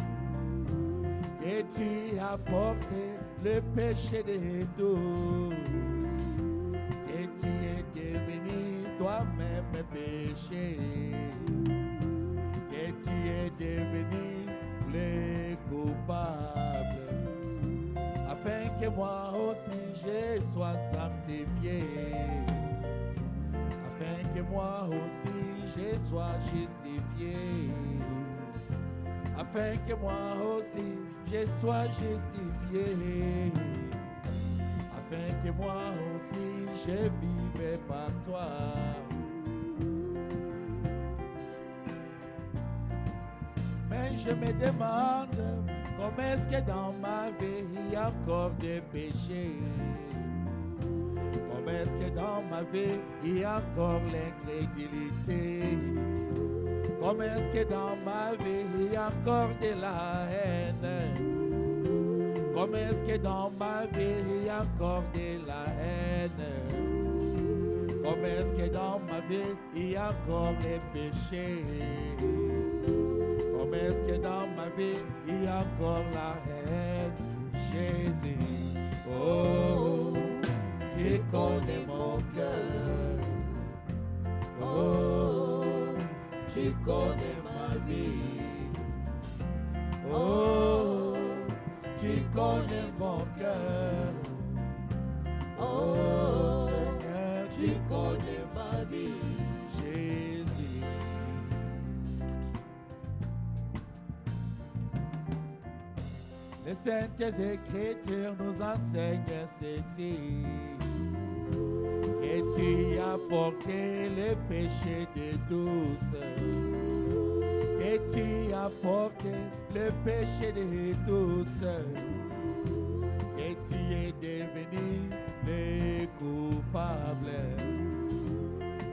que tu as porté le péché de tous, que tu es devenu toi-même péché, que tu es devenu le coupable, afin que moi aussi je sois sanctifié, afin que moi aussi je sois justifié, afin que moi aussi je sois justifié, afin que moi aussi je vive par toi. Mais je me demande comment est-ce que dans ma vie il y a encore des péchés. Comment est-ce que dans ma vie il y a encore l'incrédulité. Comment est-ce que dans ma vie il y a encore de la haine. Comment est-ce que dans ma vie il y a encore de la haine. Comment est-ce que dans ma vie il y a encore les péchés. Comment est-ce que dans ma vie il y a encore la haine, Jésus. Oh, tu connais mon cœur. Oh, tu connais ma vie. Oh, tu connais mon cœur. Oh, Seigneur, tu connais ma vie, Jésus. Les saintes écritures nous enseignent ceci, que tu as porté le péché de tous, que tu as porté le péché de tous, que tu es devenu le coupable,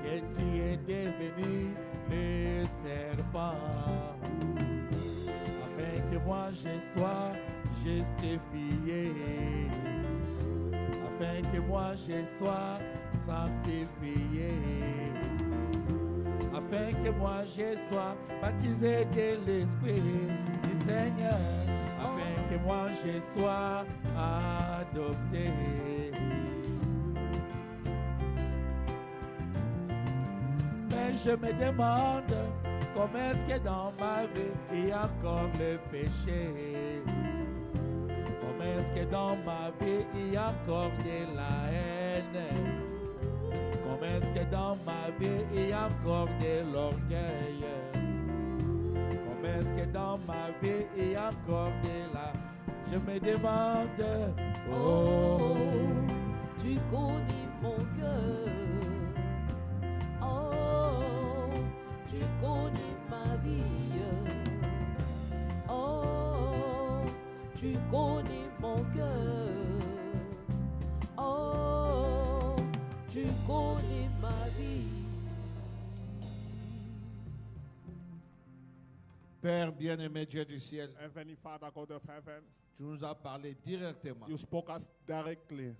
que tu es devenu le serpent, afin que moi je sois justifié, afin que moi je sois sanctifié, afin que moi je sois baptisé de l'Esprit du Seigneur, afin que moi je sois adopté. Mais je me demande comment est-ce que dans ma vie il y a encore le péché. Comment est-ce que dans ma vie il y a encore de la haine. Comment est-ce que dans ma vie il y a encore de l'orgueil. Comment est-ce que dans ma vie il y a encore de la... Je me demande, oh, tu connais mon cœur. Oh, tu connais ma vie. Oh, tu connais mon cœur. Oh, tu connais ma vie. Père bien-aimé Dieu du ciel, Heavenly Father, God of heaven, tu nous as parlé directement. you spoke us directly.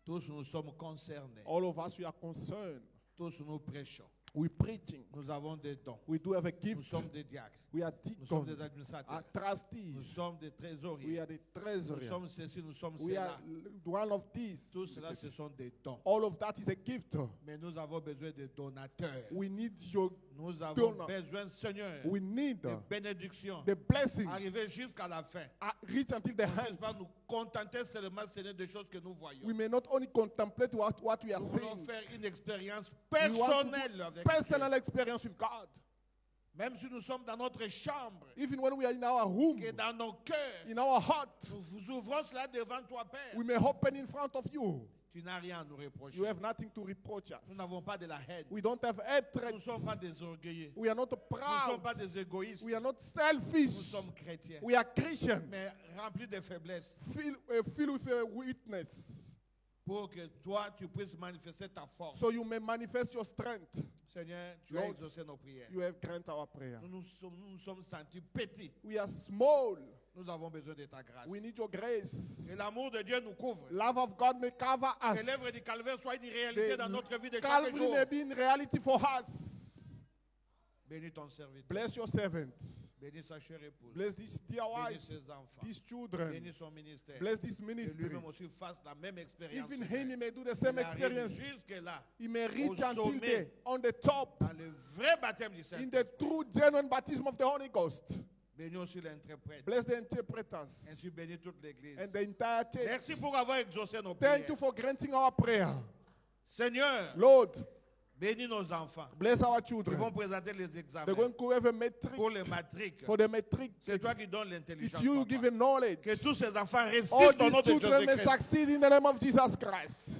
Tous nous sommes concernés. All of us, we are concerned. Tous nous prêchons. We preaching. Nous avons des dons. We do have a Nous gift. sommes des diacres. We are Nous sommes deacons. des administrateurs. Are Nous trustees. sommes des We trésoriers. are the Nous treasury. sommes ceci, nous sommes We are cela. one of these. Tout cela, ce sont des dons. All of that is a gift. Mais nous avons besoin de donateurs. We need your, Nous avons Donors. besoin, Seigneur, we need de bénédictions. the blessing. Arriver jusqu'à la fin. Reach until the On ne peut pas hand. nous contenter seulement, Seigneur, des choses que nous voyons. We may not only contemplate what we are Nous voulons saying. faire une expérience We want to personnelle do avec personal Dieu. experience with God. Même si nous sommes dans notre chambre, Even when we are in our room, que dans nos cœurs, in our heart, nous vous ouvrons cela devant toi, Père. we may open in front of you. Tu n'as rien à nous reprocher. You have nothing to reproach us. Nous n'avons pas de la haine. We don't have Nous hatred. ne sommes pas des orgueilleux. We are not Nous ne sommes pas proud. des égoïstes. We are not Nous selfish. sommes chrétiens. We are Christian. Mais remplis de faiblesses Filled with a weakness. pour que toi, tu puisses manifester ta force. So you may manifest your strength. Seigneur, tu as Lord, exaucé nos prières. You have granted our prayer. Nous nous sommes sentis petits. We are small. Nous avons besoin de ta grâce. We need your grace. Et l'amour de Dieu nous couvre. Love of God may cover us. Que l'œuvre du calvaire soit une réalité dans notre vie de chaque Calvary jour. may be in reality for us. Bénis ton serviteur. Bless your servants. Bénis sa chère épouse. Bless this dear Bénis wife, ses enfants. these children. Bénis son ministère. Bless this Que ministry. lui-même aussi fasse la même expérience. Even Seigneur. him, he may do the same Il arrive experience. jusque-là, He may reach au until sommet. there, on the top, dans le vrai baptême du in Saint-Esprit. the true, genuine baptism of the Holy Ghost. Bénis aussi l'interprète. Bless the interpreters Ainsi bénis toute l'église. and the entire church. Merci pour avoir exaucé nos Thank you prières. for granting our prayer. Seigneur, Lord, bénis nos enfants. bless our Ils vont children. présenter les They're examens going to have a metric pour les matriques. for the metric. C'est toi qui donnes l'intelligence. It's you papa. give knowledge. Que tous ces enfants All réussissent au nom these de children may Jésus-Christ. succeed in the name of Jesus Christ.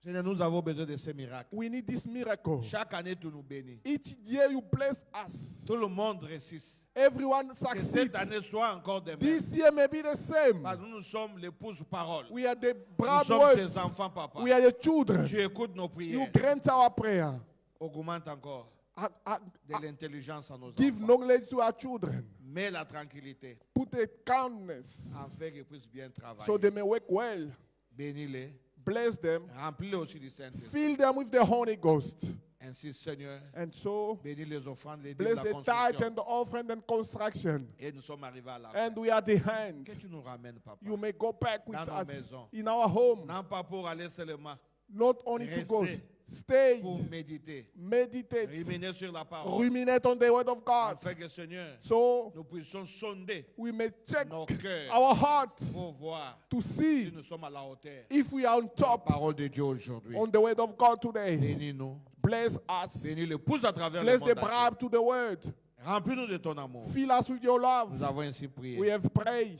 Seigneur, nous avons besoin de ces miracles. We need this miracle. Chaque année, tu nous bénis. Each year you bless us. Tout le monde réussisse. Everyone Que succeeds. cette année soit encore de même. This year may be the same. Parce que nous sommes l'épouse parole. We are the Nous brave sommes words. tes enfants, papa. We are your children. Tu écoutes nos You prières. grant our prayer. Augmente encore de l'intelligence à nos Give enfants. knowledge to our children. Mets la tranquillité Put a calmness afin qu'ils puissent bien travailler. so they may work well. Bénis-les. Bless them. Remplis-les aussi du Saint-Esprit. Fill them with the Holy Ghost. Ainsi, Seigneur, And so bénis les offrandes, les dîmes, bless la the tithe construction. and the offering and construction. Et nous sommes arrivés à la fin. And we are the hand. Que tu nous ramènes, papa. You may go back with Dans nos us maisons. in our home. Non pas pour aller seulement, Not only to go. Restez. Stay. pour méditer, Meditate. ruminer sur la parole. Ruminate on the word of God. Afin que, Seigneur, So nous puissions sonder we may check nos cœurs our hearts pour voir to si see nous sommes à la hauteur. if we are on La top parole de Dieu aujourd'hui. on the word of God today. Bénis-nous. Bless us. Bénis l'épouse à travers le Bless monde the entier. bride to the word. Remplis-nous de ton amour. Fill us with your Nous love. avons ainsi prié We have prayed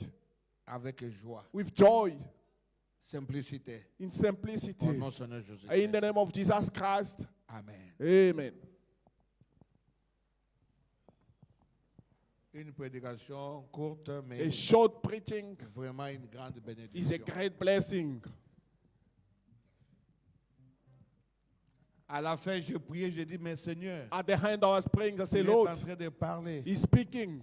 avec joie, with joy, simplicité. in Au simplicity. nom de Seigneur Jésus. In the name of Jesus Christ. Amen. Amen. Une prédication courte, mais A short preaching vraiment une grande is a bénédiction. great blessing. À la fin, je priais, je dis, mais Seigneur, At the end I was praying, I say, il est Lord, en train de parler, He's speaking.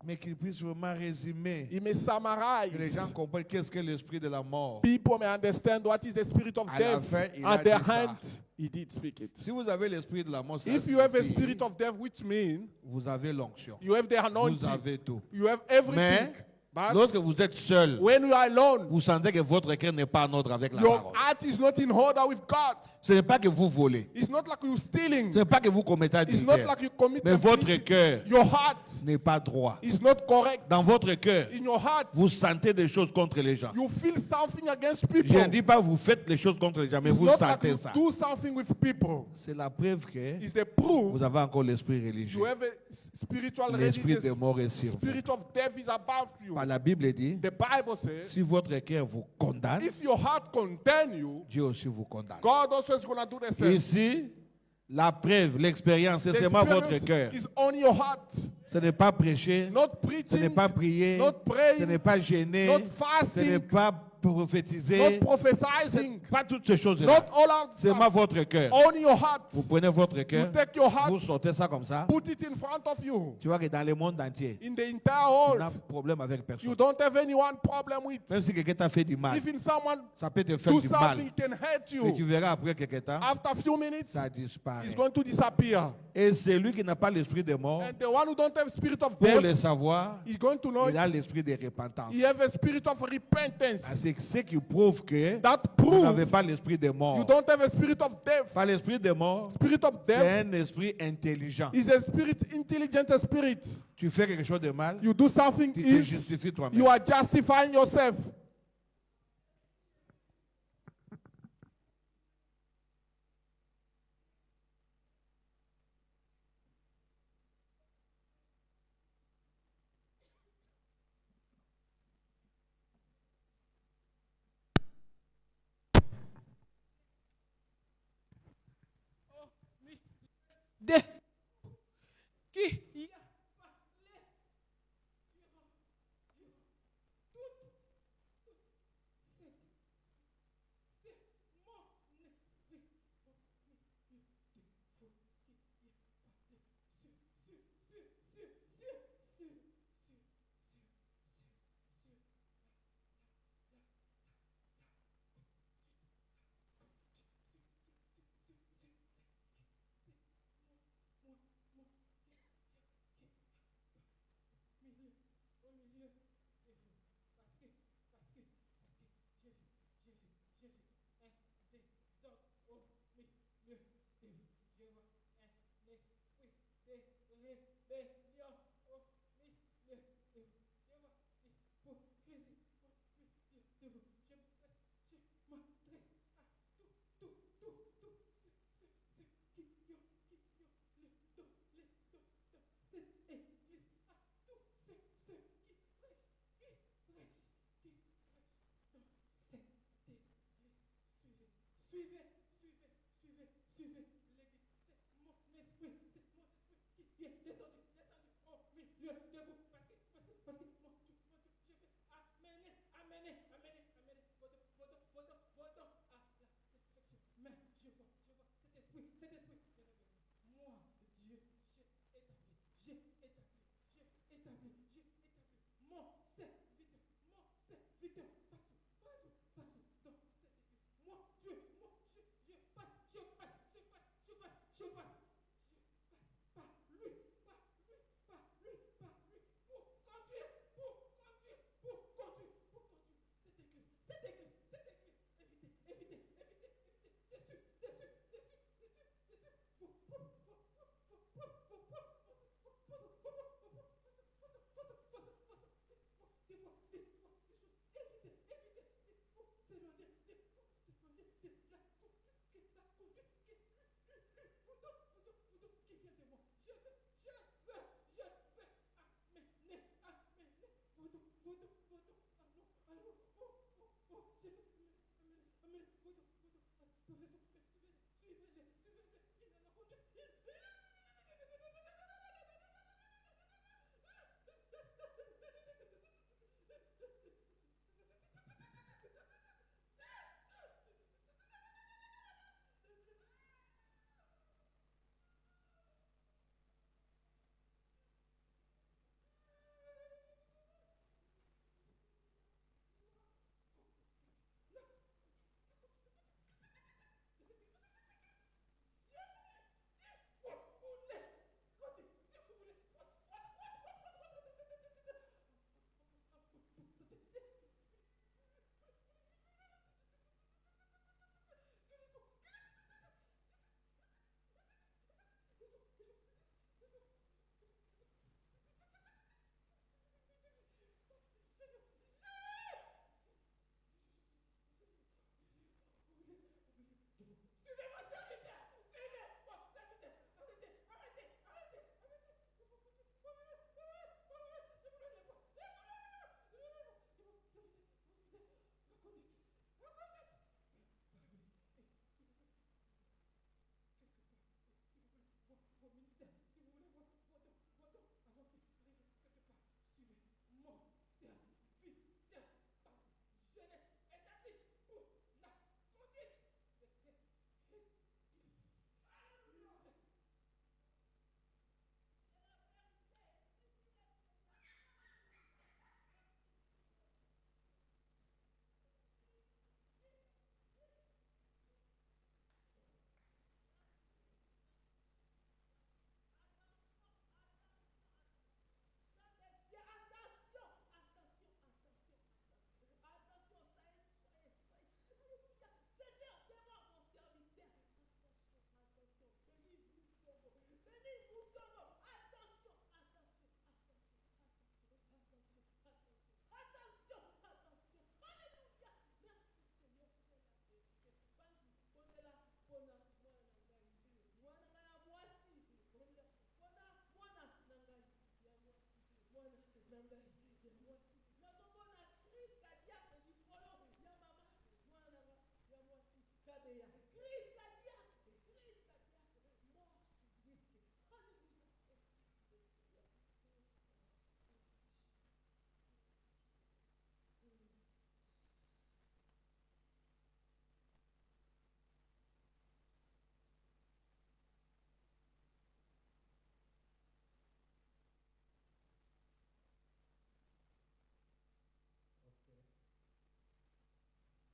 mais qu'il puisse vraiment résumer, He may que les gens summarize. comprennent qu'est-ce que l'esprit de la mort. People may understand what is the spirit of À la death. fin, il a At the dit ça. end, He did speak it. Si vous avez l'esprit de la mort, ça If you have a signifie, spirit of death, which means vous avez l'onction. you have the Vous anointing, avez tout. you have everything. Mais But lorsque vous êtes seul, when you are alone, vous sentez que votre cœur n'est pas en ordre avec la your parole. heart is not in order with God. Ce n'est pas que vous volez. It's not like you're stealing. Ce n'est pas que vous commettez It's not adultère. like you commit Mais votre adultery. cœur Your heart n'est pas droit. is not correct. Dans votre cœur, In your heart, vous sentez des choses contre les gens. you feel something against Je people. ne dis pas vous faites les choses contre les gens, mais It's vous not like sentez you ça. do something with people. C'est la preuve que It's the proof vous avez encore l'esprit religieux. you have a spiritual L'esprit de readiness. mort est sur vous. Spirit of death is about you. Par la Bible dit, The Bible says, si votre cœur vous condamne, if your heart condemn you, Dieu aussi vous condamne. God also is going to do the same. Ici, la preuve, l'expérience, c'est The seulement votre experience cœur. is on your heart. Ce n'est pas prêcher. not Ce n'est preaching, pas prier. not praying, Ce n'est pas gêner. not Ce n'est fasting, pas prophétiser. not prophesying, Pas toutes ces choses-là. not all out Seulement votre cœur. on your heart. Vous prenez votre You cœur. take your heart, Vous sortez ça comme ça. put it in front of you. Tu vois que dans le monde entier, In the entire tu n'as world, problème avec personne. you don't have anyone problem with. Même si quelqu'un t'a fait du mal, Even someone ça peut te faire do du mal. something can hurt Et tu you. verras après quelques temps, After a few minutes, ça disparaît. it's going to disappear. Et celui qui n'a pas l'esprit de mort, And the one who don't have spirit of pour le death, savoir, he's going to know il a it. l'esprit de repentance. He have a spirit of repentance. C'est ce qui prouve que That vous n'avez proves pas l'esprit de you mort. don't have a spirit of death. Pas l'esprit de mort, Spirit of c'est death un esprit intelligent. is a spirit, intelligent spirit. Tu fais quelque chose de mal, You do something, tu te evil, justifies toi-même. you are justifying yourself. de qui y a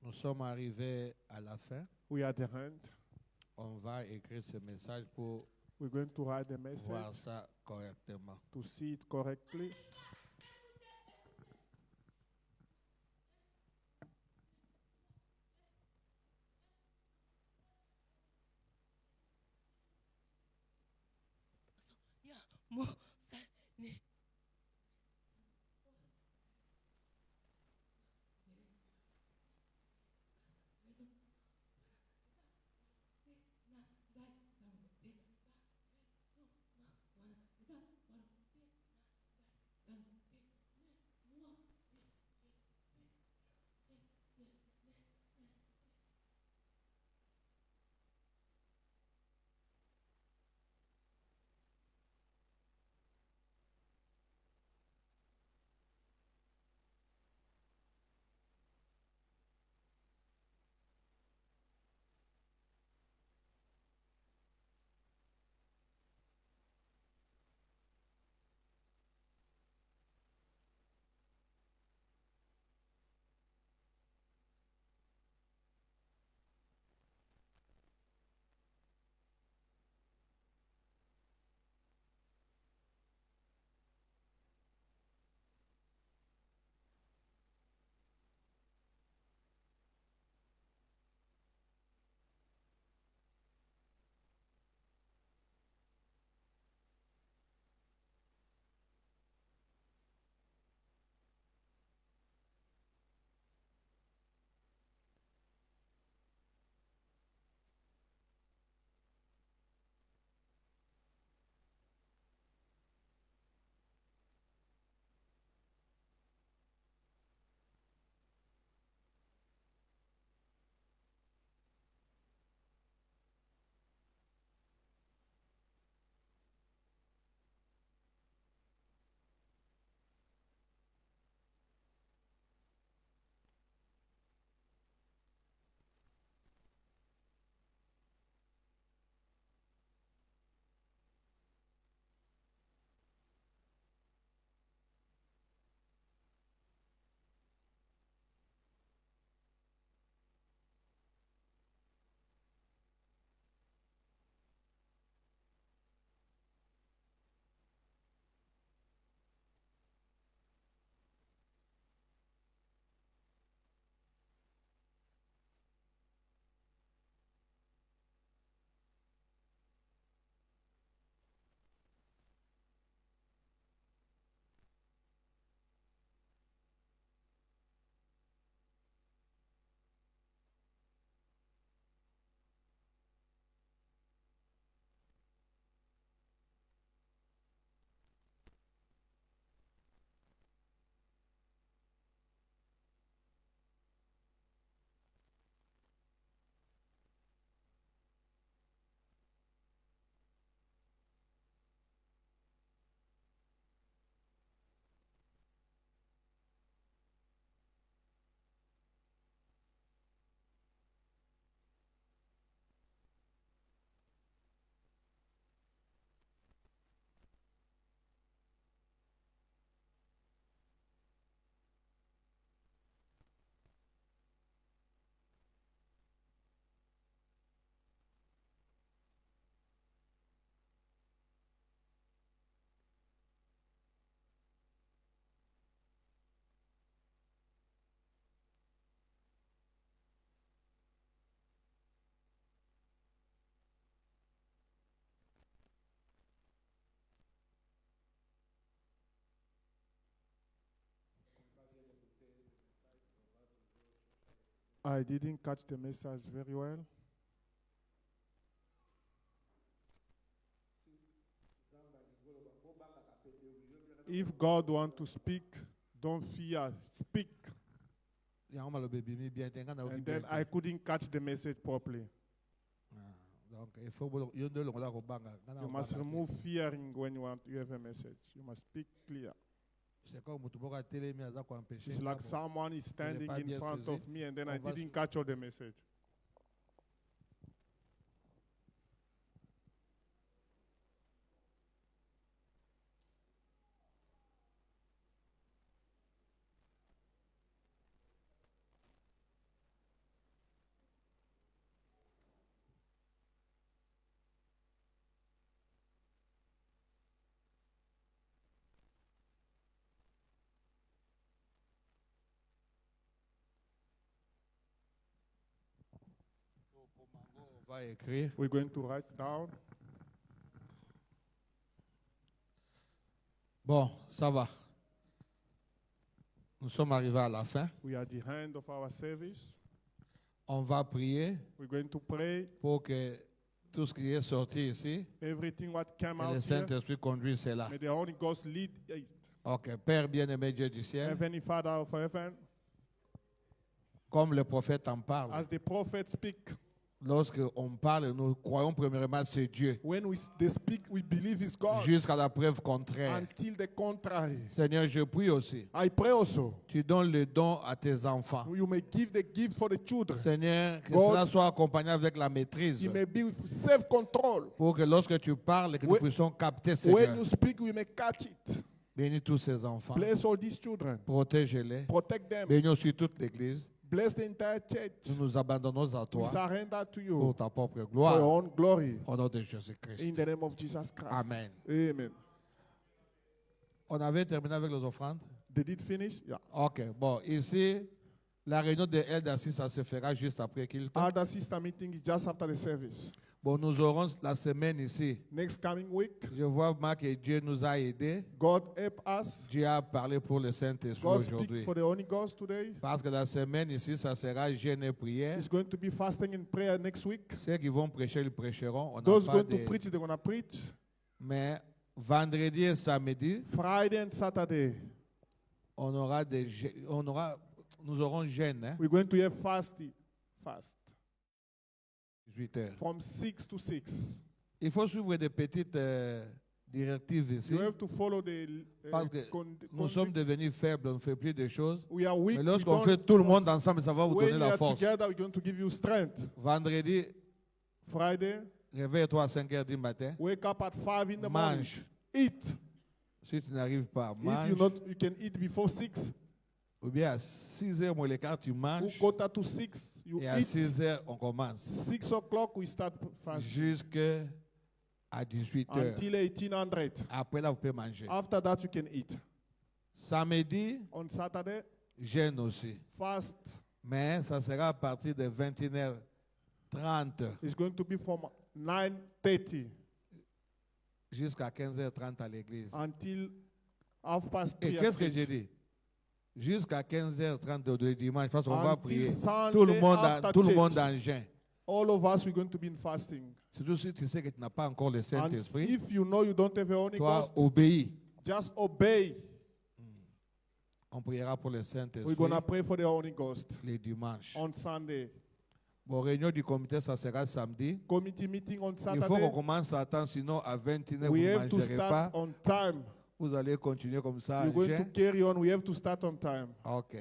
Nous sommes arrivés à la fin. We are at the end. On va écrire ce message pour We're going to write the voir message ça correctement. to see it correctly. Ya, mo, sa, ni. I didn't catch the message very well. If God wants to speak, don't fear, speak. yango le baby mi bien tenga na And oki then bien I te. couldn't catch the message properly. Donc il faut yondo longola ko banga. Kana You ko must banga te. remove fearing when you have a message. You must speak clear. C'est comme mutu boka telemi aza ko empêcher. It's like someone is standing pas in bien front saisi. of me and then On I va didn't catch all the message. On va écrire. We're going to write down. Bon, ça va. Nous sommes arrivés à la fin. We are at the end of our service. On va prier We're going to pray. pour que tout ce qui est sorti ici, Everything what came que le out here, Saint-Esprit conduise cela. may the Holy Ghost lead it. Ok, Père bien-aimé Dieu du ciel, Heavenly Father of heaven, comme le prophète en parle, as the prophets speak, lorsque on parle, nous croyons premièrement c'est Dieu, when they speak, we believe it's God jusqu'à la preuve contraire. until the contrary. Seigneur, je prie aussi, I pray also, tu donnes le don à tes enfants. you may give the gift for the children. Seigneur, que God, cela soit accompagné avec la maîtrise, It may be with self-control. pour que lorsque tu parles, que nous When- puissions capter, When Seigneur. you speak, we may catch it. Bénis tous ces enfants, Bless all these children. protège-les, Protect them. bénis aussi toute l'Église. Bless the entire church. Nous nous abandonnons à We toi surrender to pour you ta propre for your gloire, own glory. au nom de In Jésus-Christ. the name of Jesus Christ. Amen. Amen. On avait terminé avec les offrandes. Did it finish? Yeah. Ok, bon, ici, la réunion de LDAC, ça se fera juste après qu'il tombe. Other sister meeting is just after the service. Bon, nous aurons la semaine ici. Next coming week, Je vois, Marc, que Dieu nous a aidés. God help us. Dieu a parlé pour le Saint-Esprit God speak aujourd'hui. for the Holy Ghost today. Parce que la semaine ici, ça sera jeûne et prière. It's going to be fasting and prayer next week. Ceux qui vont prêcher, ils prêcheront. On n'a Those pas going to de- preach, they're going to preach. Mais vendredi et samedi, Friday and Saturday, on aura nous aurons jeûne, hein, we're going to have fasting. Fast. 18 heures. From 6 to 6. Il faut suivre des petites directives ici. You have to follow the Parce que nous sommes devenus faibles, on ne fait plus de choses. We are weak. Mais we lorsqu'on don't- fait tout le monde ensemble, ça va vous When donner we la are force. together, we're going to give you strength. Vendredi, Friday, réveille-toi à 5 heures du matin. wake up at 5 in the morning. Mange. Eat. Si tu n'arrives pas, If mange. you can eat before 6. Ou bien à 6 heures moins le quart, tu Ou manges. quarter to 6, you Et à eat. 6 heures, on commence. 6 o'clock, we start fasting. Jusqu'à 18 heures. Until 1800. Après là, vous pouvez manger. After that, you can eat. Samedi, On Saturday, jeûne aussi. fast. Mais ça sera à partir de 21h30 It's going to be from 9:30 jusqu'à 15h30 à l'église. until half past Et 3. qu'est-ce que j'ai dit? Jusqu'à 15h30 le dimanche, parce qu'on va Until prier. Sunday Tout le monde, after tout le church. monde en jeûne. All of us, we're going to be in fasting. Surtout si tu sais que tu n'as pas encore le And Saint-Esprit, if you know you don't have a Holy toi, Ghost, obéis. just obey. On priera pour le We're Saint-Esprit going to pray for the Holy Ghost les dimanches. on Sunday. Bon, réunion du comité, ça sera samedi. Committee meeting on Il faut qu'on Saturday. commence à temps, sinon à 21h, vous We ne have to mangerez start pas. on time. Vous allez continuer comme ça. We're en going to jeûne. carry on. We have to start on time. OK.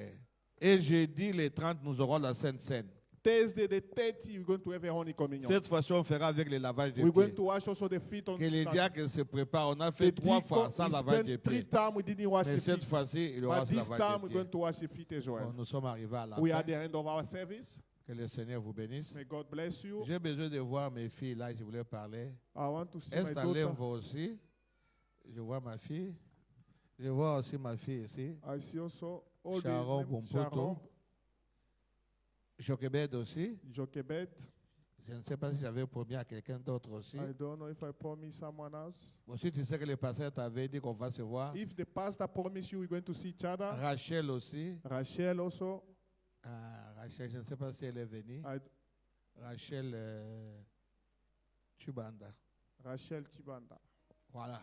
Et jeudi, les 30, nous aurons la Sainte Seine. Thursday, the 30, we're going to have a Holy Communion. Cette fois-ci, on fera avec le lavage des We're going pieds. to wash also the feet on Que les Saturday. diacres se préparent. On a The fait 3 deacon, fois sans we lavage spent des 3 pieds. times we didn't wash Mais the cette feet. fois-ci, il y aura But ce this lavage time des we're pieds. going to wash the feet as Bon, well. nous sommes arrivés à la We are at fin. the end of our service. Que le Seigneur vous bénisse. May God bless you. J'ai besoin de voir mes filles là, je voulais parler. I want to see my Est-ce daughter. voit aussi? Je vois ma fille. Je vois aussi ma fille ici. I see also all Sharon the names. Bompoto. Sharon, Jochebed aussi. Jochebed. Je ne sais pas si j'avais promis à quelqu'un d'autre aussi. I don't know if I promised someone else. Bon, si tu sais que le pasteur t'avait dit qu'on va se voir. If the pastor promised you we're going to see each other. Rachel aussi. Rachel also. Ah, Rachel, je ne sais pas si elle est venue. Rachel Chubanda. Rachel Chibanda. Voilà.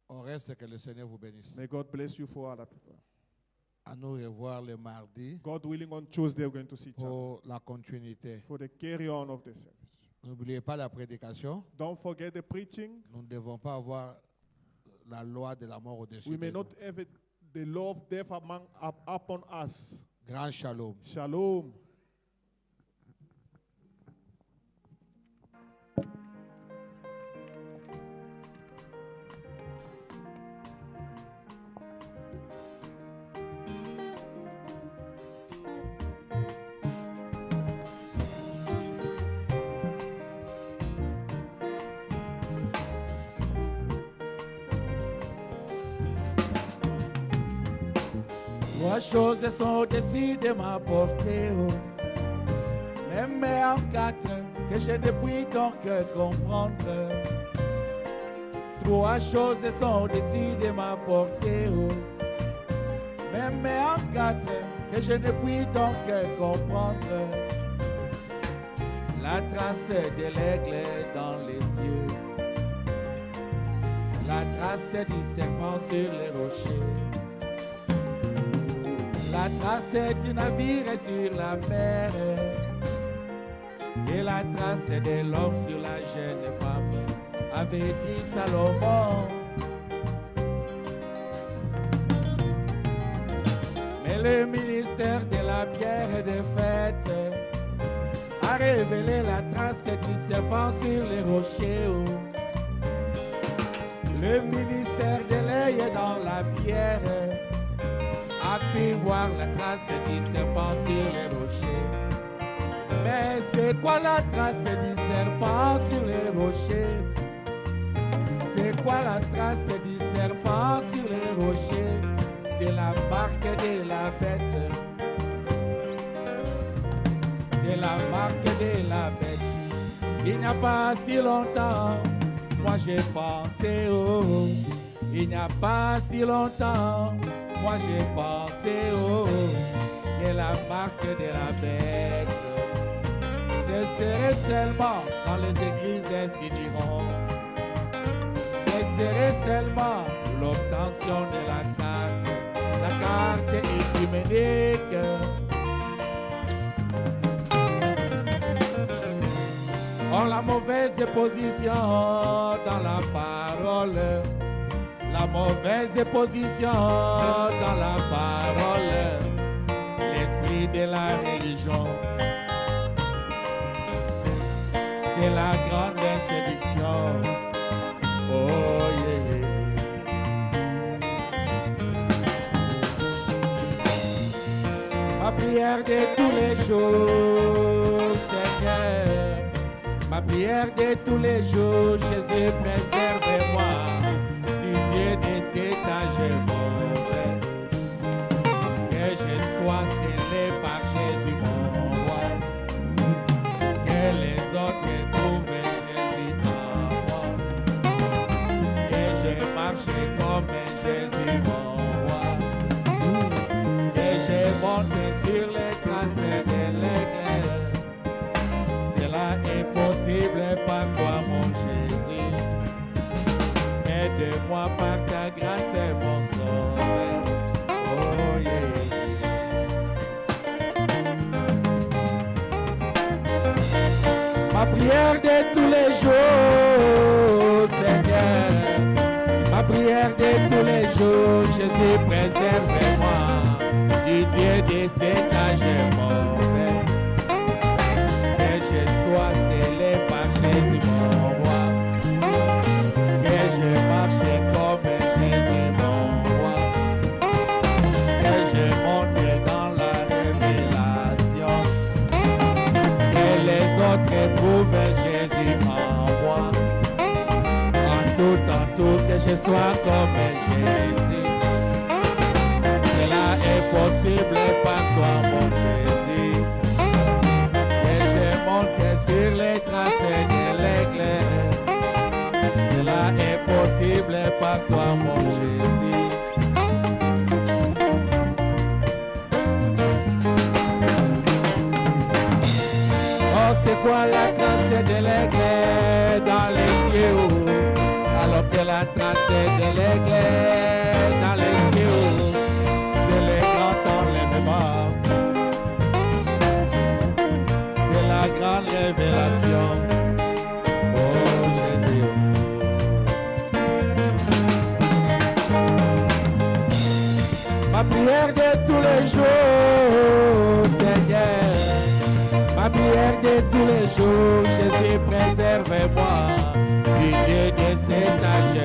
Au reste, que le Seigneur vous bénisse. May God bless you for other people. À nous revoir le mardi God willing, on Tuesday, we're going to see each other pour la continuité. for the carry on of the service. N'oubliez pas la prédication. Don't forget the preaching. Nous ne devons pas avoir la loi de la mort au-dessus We may de not nous. have the law of death upon us. Grand shalom. Shalom. Trois choses sont au-dessus de ma portée, oh. Même en quatre que je ne puis donc comprendre. Trois choses sont au-dessus de ma portée, oh. Même en quatre que je ne puis donc comprendre. La trace de l'aigle dans les cieux, la trace du serpent sur les rochers, la trace du navire sur la mer et la trace de l'homme sur la jeune femme, avait dit Salomon. Mais le ministère de la pierre et des fêtes a révélé la trace du serpent sur les rochers. Le ministère de l'œil dans la pierre a pu voir la trace du serpent sur les rochers. Mais c'est quoi la trace du serpent sur les rochers? C'est quoi la trace du serpent sur les rochers? C'est la marque de la bête. C'est la marque de la bête. Il n'y a pas si longtemps, moi j'ai pensé, oh. Il n'y a pas si longtemps, moi j'ai pensé, oh, que la marque de la bête, ce serait seulement quand les églises s'uniront. Ce serait seulement l'obtention de la carte œcuménique. Oh, la mauvaise position dans la parole. La mauvaise position dans la parole, l'esprit de la religion, c'est la grande séduction. Oh yeah. Ma prière de tous les jours, Seigneur, ma prière de tous les jours, Jésus, préserve-moi. Dieu de cet âge mauvais, que je sois scellé par Jésus mon roi, que les autres trouvent Jésus en moi, que je marche comme Jésus mon roi, que je monte sur les traces de l'éclair. Cela est possible par toi mon Jésus. Aide-moi par ta grâce, mon sauveur. Oh yeah. Ma prière de tous les jours, Seigneur. Ma prière de tous les jours, Jésus, préserve-moi du Dieu de cet âge mauvais. Que je sois scellé par Jésus, mon roi. Que je marche comme Jésus mon roi, que je monte dans la révélation, que les autres éprouvent Jésus en moi, en tout, que je sois comme Jésus. Cela est possible par toi mon Jésus, que je monte sur les traces de l'éclair. Cela est possible par toi, mon Jésus. Oh, c'est quoi la trace de l'éclair dans les cieux? Alors que la trace de l'éclair dans les cieux, c'est le grand Ma prière de tous les jours, Seigneur. Ma prière de tous les jours, Jésus, préserve-moi du Dieu de cet âge.